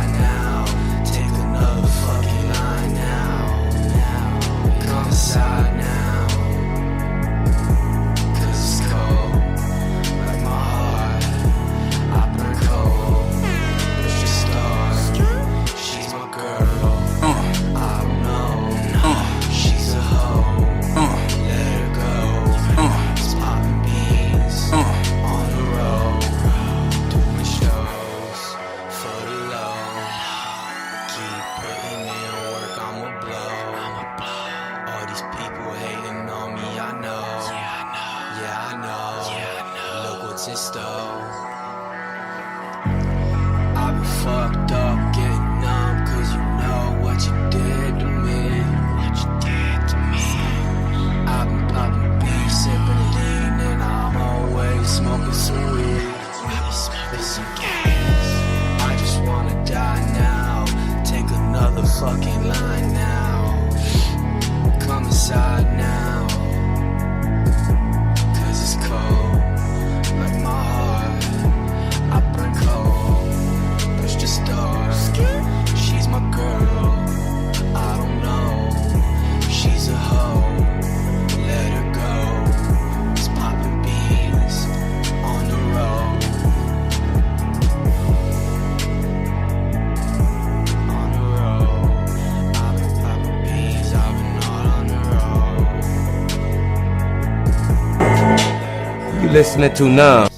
You listening to Numb.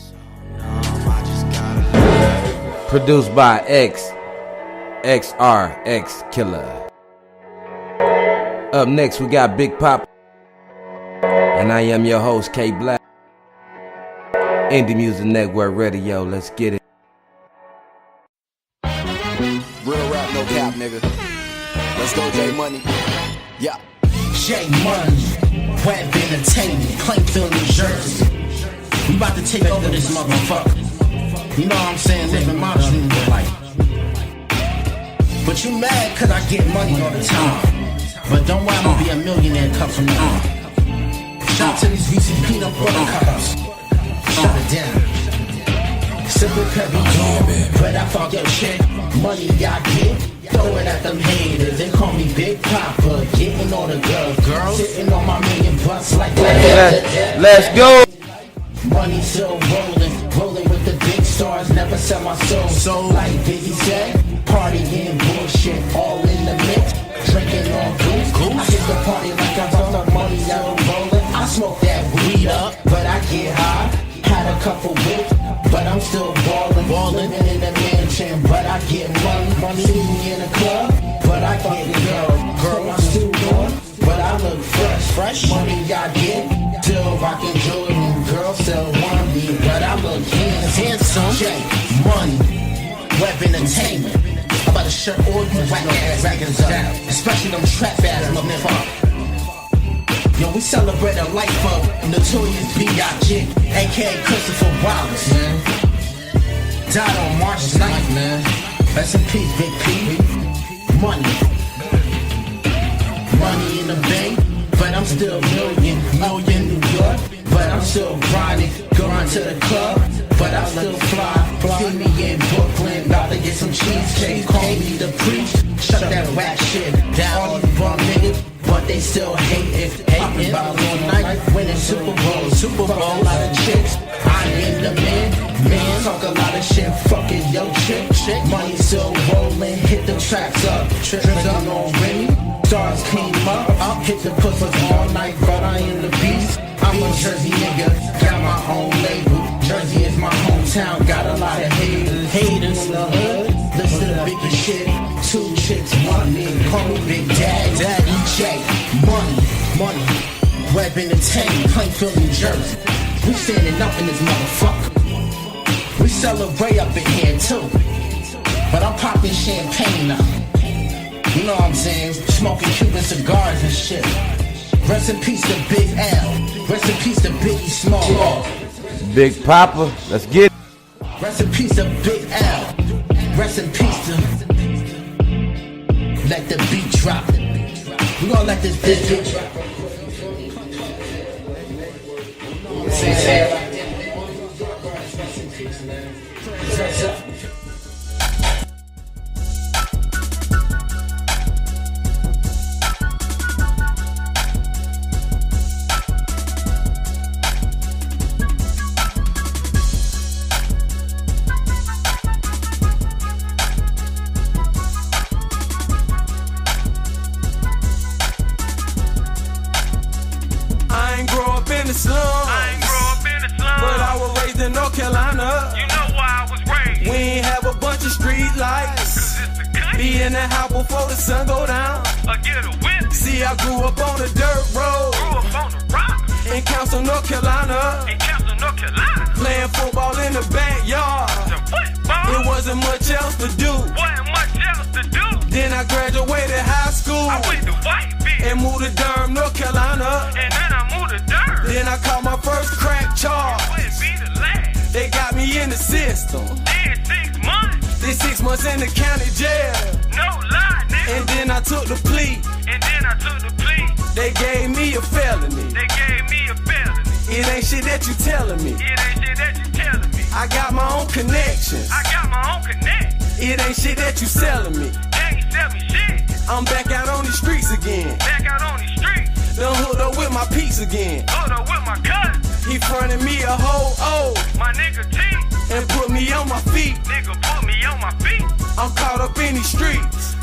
Produced by XRX Killer. Up next we got Big Pop. And I am your host, K Blacc. Indie Music Network Radio, let's get it. Real rap, no cap, nigga. Let's go, J Money. Yeah. J Money, Web Entertainment, Plainfield, New Jersey. We about to take over this motherfucker. You know what I'm saying? Living my dream life. But you mad cause I get money all the time. But don't worry, I'm gonna be a millionaire cut from now. Shout to these VC peanut butter cups. Shut it down. Simple Kirby, but I fuck your shit. Money I get, throw it at them haters. They call me Big Papa, getting all the girls. Sitting on my million bucks like that. Let's go. Money still rolling with the big stars. Never sell my soul. Like Biggie said, partying bullshit, all in the mix. Drinking on goose. I hit the party like I'm on the money out rolling. I smoke that weed up, but I get high. Had a couple whips, but I'm still ballin'. Living in the mansion, but I get money. See me in the club, but I get girl. I'm still going, but I look fresh. Money I get, still rockin' Jordan. Girl still want me, but I look handsome. J Money, Web Entertainment. I'm about to shut all you whack ass niggas up, especially them trap ass motherfuckers. Yo, we celebrate a life of Notorious B.I.G., aka Christopher Wallace, man. Died on March 9th, man. Rest in peace, Big P. Money in the bank, but I'm still million New York, but I'm still grinding. Going to the club, but I still fly. See me in Brooklyn, about to get some cheesecake. Call me the priest, shut that whack shit down. All these bum niggas, but they still hate it. Hating about all night, winning Super Bowl, a lot of chicks. I am the man, talk a lot of shit, fucking yo chick. Money still rolling, hit the tracks up, tripping on Remy. Stars came up, hit the pussies all night, but I am the beast. I'm a Jersey nigga, got my own label. Jersey is my hometown, got a lot of haters in the hood. Listen to the biggest shit, 2 chicks, 1 nigga, call me Big Daddy J. Money, Web Entertainment, Plainfield, New Jersey. We standing up in this motherfucker. We celebrate up in here too, but I'm popping champagne now. You know what I'm saying? Smoking Cuban cigars and shit. Rest in peace to Big L. Rest in peace to Biggie Small. Big Papa, let's get it. Rest in peace to Big L. Rest in peace to. Let the beat drop. We gonna let this beat drop. But I was raised in North Carolina. You know why I was raised. We ain't have a bunch of street lights. Be in the house before the sun go down. See, I grew up on a dirt road. In Council, North Carolina. Playing football in the backyard. It wasn't much else to do. Then I graduated high school. And moved to Durham, North Carolina. Then I caught my first crack charge. They got me in the system. Did 6 months in the county jail. And then I took the plea. They gave me a felony. It ain't shit that you telling me. I got my own connections. It ain't shit that you selling me. I'm back out on the streets again. Done hooked up with my piece again. He fronted me a whole O. And put me on my feet. I'm caught up in these streets.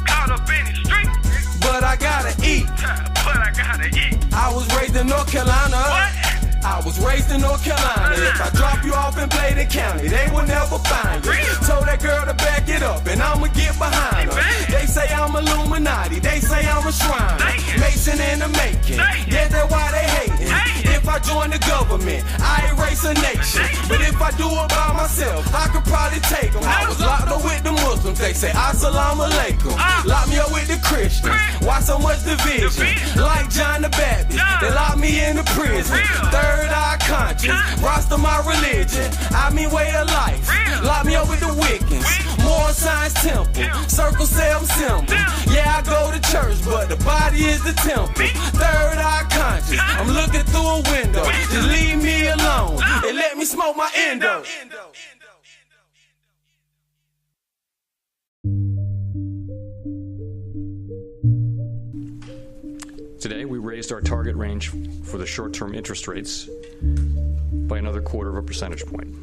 But I gotta eat. I was raised in North Carolina. I I was raised in North Carolina. If I drop you off in Bladen County, they will never find you. Told that girl to back it up, and I'ma get behind her. They say I'm Illuminati, they say I'm a shrine. Mason in the making, yeah, that's why they hating. If I join the government, I erase a nation. But if I do it by myself, I could probably take them. I was locked up with the Muslims, they say Assalamu alaikum. Lock me up with the Christians, why so much division? Like John the Baptist, they lock me in the prison. Third eye conscious, roster my religion, I mean way of life. Lock me up with the Wiccans, more Science Temple, circle cell symbol. Yeah, I go to church, but the body is the temple. Third eye conscious, I'm looking through a window. Just leave me alone and let me smoke my endo. Today, we raised our target range for the short-term interest rates by another 1/4 percentage point.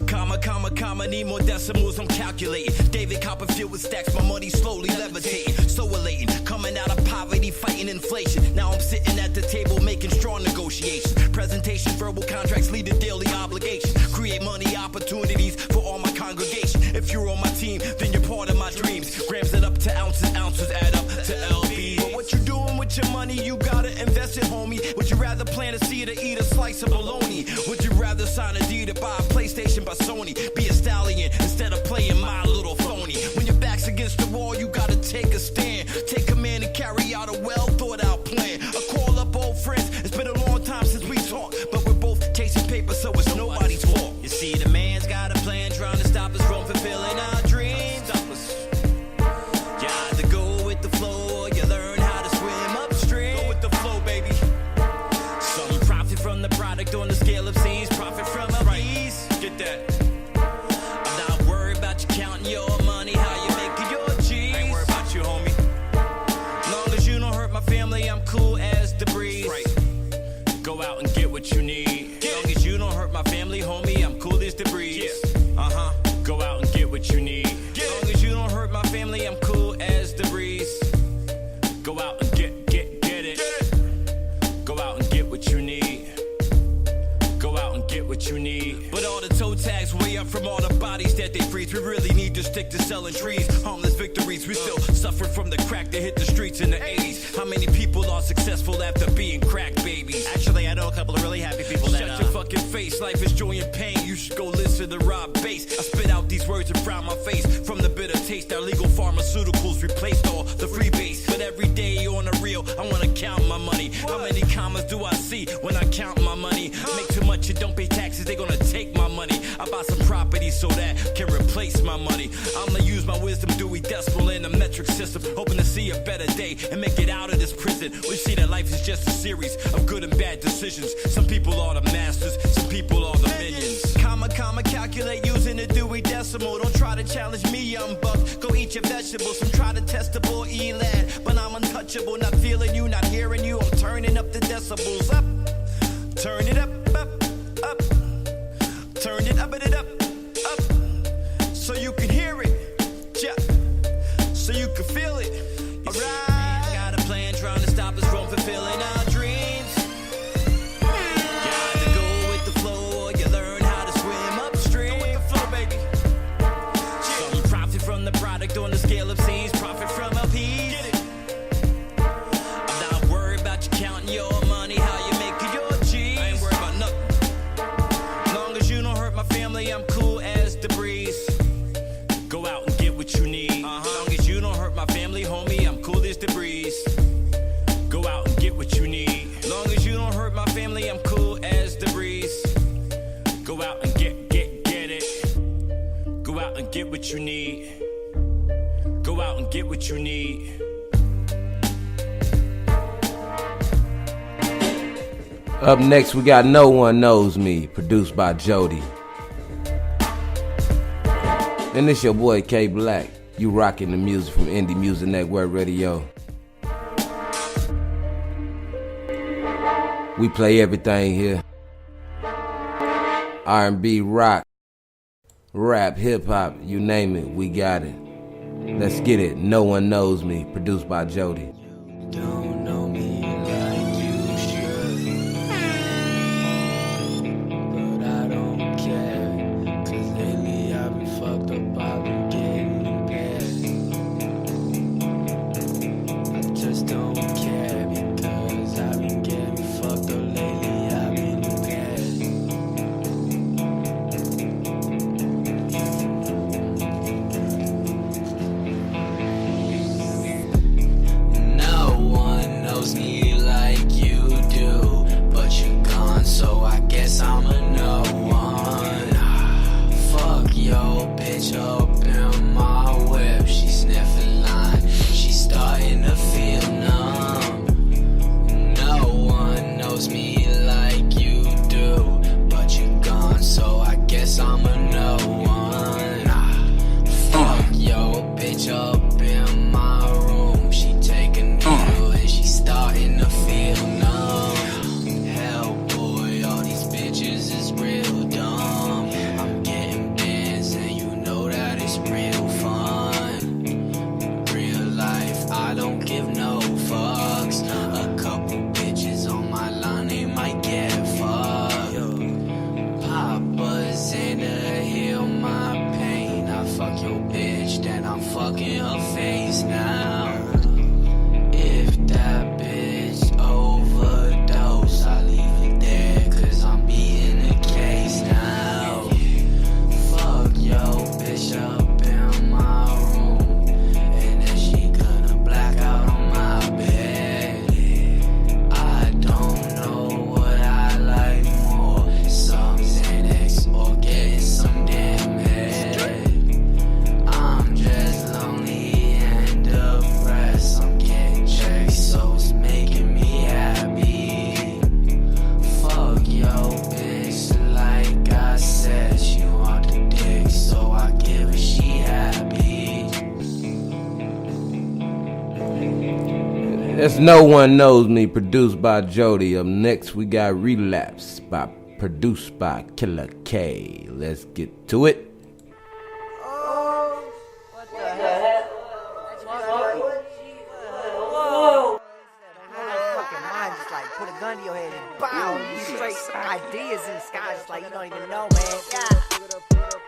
Comma, need more decimals, I'm calculating. David Copperfield with stacks, my money slowly levitating. So elating, coming out of poverty, fighting inflation. Now I'm sitting at the table making strong negotiations. Presentations, verbal contracts lead to daily obligations. Create money opportunities for all my congregation. If you're on my team, then you're part of my dreams. Grams it up to ounces, ounces add up to LB. But what you doing with your money, you gotta invest it, homie. Would you rather plant a seed or eat a slice of bologna? Would you rather sign a deed or buy a PlayStation by Sony? Be a stallion instead of playing my little phony. When your back's against the wall, you gotta take a stand. Take command and carry out a well thought out plan. I call up old friends, it's been a long time since we talked, but we're both chasing paper, so it's nobody's fault. You see, the man's got a plan trying to stop us from fulfilling our dreams. You either go with the flow or you learn how to swim upstream. Go with the flow, baby. Some profit from the product on the scale of C's, profit from a piece. Get that. I'm not worried about you counting your money, how you making your cheese. I ain't worried about you, homie. Long as you don't hurt my family, I'm cool as the breeze. Right. Go out and get what you need. Long as you don't hurt my family, homie, I'm cool as the breeze. Go out and get what you need. Long as you don't hurt my family, I'm cool as the breeze. Go out and get it. Go out and get what you need. Go out and get what you need. But all the toe tags way up from all the bodies that they freeze. We really need to stick to selling trees. Harmless victories. We still suffer from the crack that hit the streets in the 80s. How many people are successful after being crack babies? Actually, I know a couple of really happy people that shut your fucking face. Life is joy and pain. You should go listen to Rob Bass. I spit out these words and frown my face. From the bitter taste, our legal pharmaceuticals replaced all the freebase. But every day on the real, I wanna count my money. How many commas do I see when I count my money? Make too much, you don't pay taxes, they gonna take my money. I buy some property so that can replace my money. I'ma use my wisdom, Dewey Decimal in the metric system, hoping to see a better day and make it out of this prison. We see that life is just a series of good and bad decisions. Some people are the masters, some people are the minions. Comma, calculate using the Dewey Decimal. Don't try to challenge me, young buck. Go eat your vegetables. Some try to test the boy Elad, but I'm untouchable. Not feeling you, not hearing you. I'm turning up the decibels up. Turn it up. Turn it up. So you can hear it. Yeah. So you can feel it. Alright. Got a plan trying to stop us from fulfilling our dreams. You either go with the flow or you learn how to swim upstream. Go with the flow, baby. Some profit from the product on the scale of C's, profit from LPs. Get it. I'm not worried about you counting your money, how you making your cheese. I ain't worried about nothing. Long as you don't hurt my family, I'm cool as the breeze. Go out and get what you need. Long as you don't hurt my family, homie, I'm cool as the breeze. Go out and get what you need. Long as you don't hurt my family, I'm cool as the breeze. Go out and get it. Go out and get what you need. Go out and get what you need. Up next, we got No One Knows Me, produced by Jody. And this your boy K Blacc. You rocking the music from Indie Music Network Radio. We play everything here. R&B, rock, rap, hip hop, you name it, we got it. Let's get it. No One Knows Me, produced by Jody. Don't know me like you should. That's No One Knows Me, produced by Jody. Up next, we got Relapse, produced by Killer K. Let's get to it. Put a gun to your head and bow. You straight ideas in the sky, just like you don't even know, man.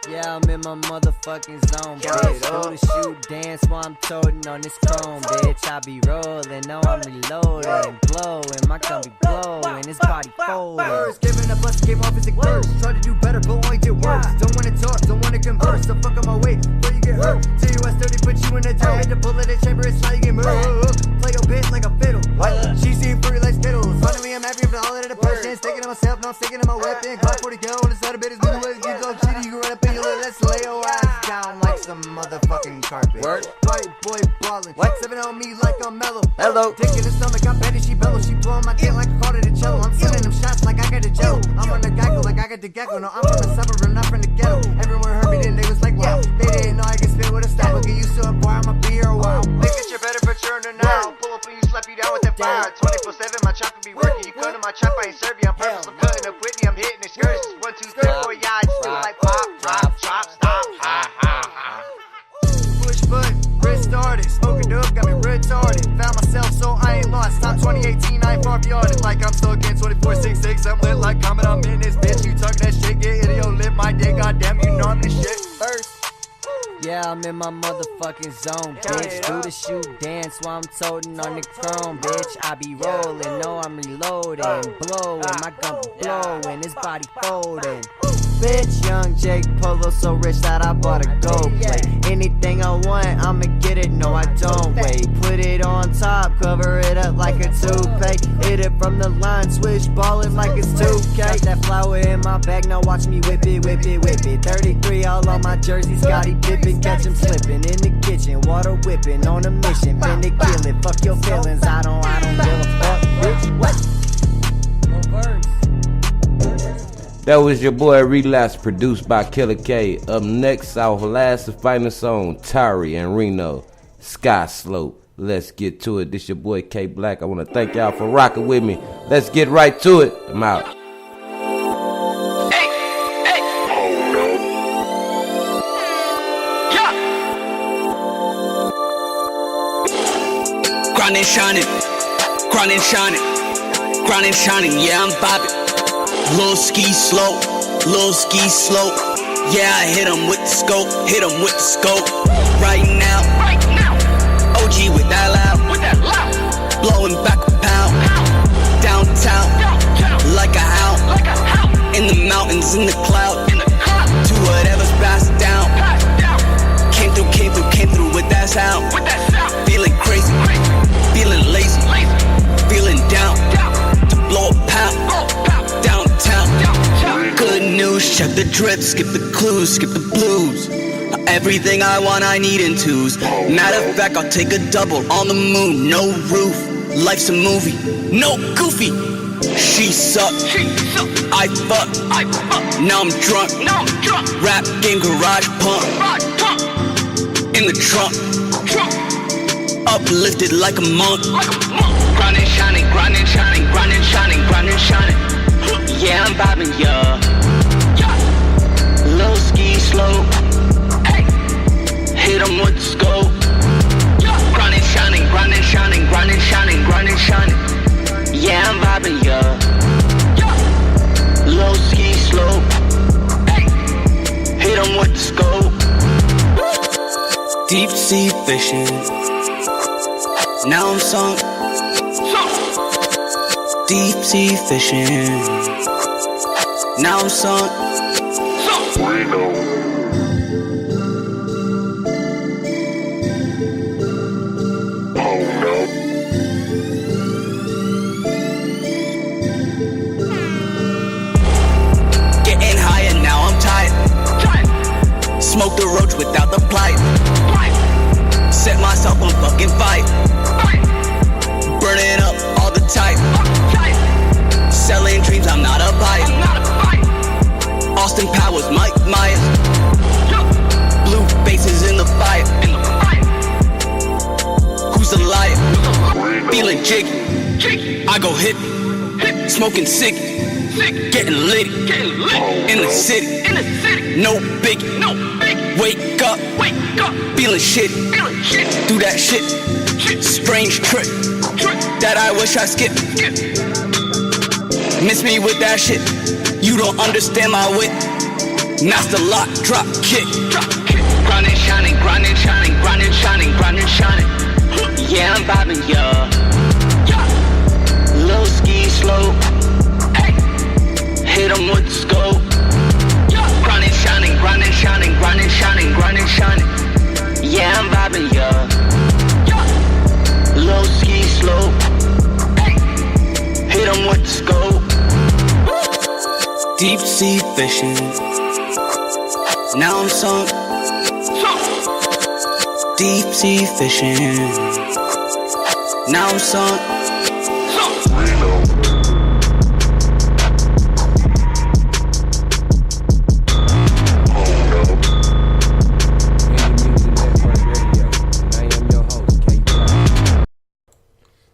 Yeah, I'm in my motherfucking zone, bitch. Do the shoot dance while I'm toting on this chrome, bitch. I be rolling, no, I'm reloading, blowing, my gun be glowing, his body folding. First, giving a bust, came off as a curse. Try to do better, but only did worse. Don't wanna talk, don't wanna converse. So fuck on my way before you get hurt. Till you at 30, put you in a dirt. The bullet in chamber, it's how you get murdered. Play your bitch like a fiddle. What? She seen free like Skittles. Fun me, I'm happy for all of the person. Sticking to myself, now I'm sticking to my weapon. Got 40 kill on the side of it, it's new ways. You talk shitty, you can run up in your lip. Let's lay your ass down like some motherfucking carpet. Word. White boy ballin'. What? 7 on me like I'm mellow. Hello. Dick in the stomach, I'm petty, she bellow. She blowin' my dick like a card at the cello. I'm sending them shots like I got the jello. I'm on the gecko like I got the gecko. No, I'm from the suburb, not from the ghetto. Everyone heard me, then they was like, wow. They didn't know I could spit with a style. Get used to it, boy, I'ma be here a while. Think that you're better, but you're in the now. Pull up and you slap you down with that fire. 24/7, my chopper be working. You come to my trap, I ain't serve you. I'm purpose, I'm cutting up with me. I'm hitting excursions. 1, 2, 3, 4, yeah, I just do it like pop, drop, chop, stop, ha, ha, ha. Push button, wrist started. Smoking dope, got me retarded. Found myself, so I ain't lost. Top 2018, I ain't far beyond it. Like I'm stuck in 24/66. I'm lit like Comet, I'm in this bitch. You talk that shit, get idiot, live my day. Goddamn, you know I'm the shit first. Yeah, I'm in my motherfucking zone, bitch. Do the shoot dance while I'm toting on the chrome, bitch. I be rolling, no, I'm reloading, blowing, my gun be blowing, his body folding. Bitch, young Jake Polo, so rich that I bought a gold plate. Anything I want, I'ma get it, no I don't wait. Put it on top, cover it up like a toupee. Hit it from the line, swish ballin' like it's 2K. Got that flour in my bag, now watch me whip it, whip it, whip it. 33 all on my jersey, Scotty Pippen, catch him slipping in the kitchen, water whipping on a mission, finna kill it. Fuck your feelings, I don't give a fuck, bitch. What? That was your boy Relapse, produced by Killer K. Up next, our last and final song, Tari and Reno, Sky Slope. Let's get to it. This your boy K Blacc. I want to thank y'all for rocking with me. Let's get right to it. I'm out. Grind and shining, grind and shining, grind and shining, yeah, I'm vibing. Lil' ski slope, yeah, I hit him with the scope, Right now, OG with that loud, blowing back a pound, downtown, like a hound, in the mountains, in the cloud, to whatever's passed down, came through with that sound, feeling crazy, feeling lazy, feeling down, to blow a pound, downtown. Good news, check the drip, skip the clues, skip the blues. Everything I want, I need in twos. Matter of fact, I'll take a double on the moon, no roof. Life's a movie, no goofy. She sucked, I fucked, now I'm drunk. Rap game, garage pump, in the trunk, uplifted like a monk. Grind and shining, grind and shining, grind and shining, grind and shining. Yeah, I'm vibing, yeah. Low ski slope, hit 'em with the scope. Grind and shining, grind and shining, grind and shining, grind and shining. Yeah, I'm vibing, yeah. Low ski slope, hit 'em with the scope. Deep sea fishing, now I'm sunk. Deep sea fishing, now I'm sunk. Getting higher, now I'm tired. Smoke the roach without the pipe. Set myself on fucking fight. Burning up all the type. Selling dreams, I'm not a pipe. Austin Powers, Mike Myers. Blue faces in the fight. Who's the liar? Feeling hip, smoking sick, getting lit, in the city, no biggie, wake up, feeling shit, do that shit, strange trip, that I wish I skipped, miss me with that shit, you don't understand my wit, master lock, drop kick, grinding, shining, grinding, shining, grinding, shining, grinding, shining, yeah, I'm vibing, yeah. Low ski slope, hit 'em with the scope. Grinding, shining, grinding, shining, grinding, shining, grinding, shining. Yeah, I'm vibing, yeah. Low ski slope, hit 'em with the scope. Deep sea fishing, now I'm sunk. Deep sea fishing, now I'm sunk.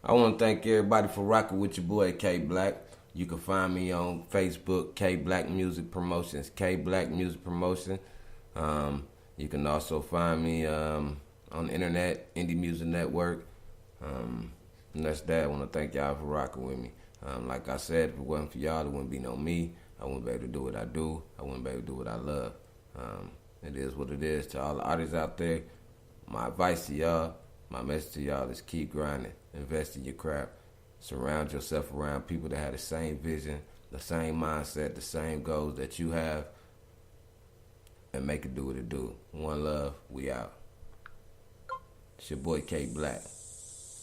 I want to thank everybody for rocking with your boy K Blacc. You can find me on Facebook, K Blacc Music Promotions, K Blacc Music Promotion. You can also find me on the internet, Indie Music Network. And that's that. I want to thank y'all for rocking with me. Like I said, if it wasn't for y'all, it wouldn't be no me. I wouldn't be able to do what I do. I wouldn't be able to do what I love. It is what it is. To all the artists out there, my advice to y'all, my message to y'all is keep grinding. Invest in your craft. Surround yourself around people that have the same vision, the same mindset, the same goals that you have, and make it do what it do. One love, we out. It's your boy K Blacc,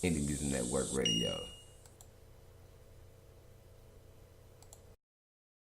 Indie Music Network Radio.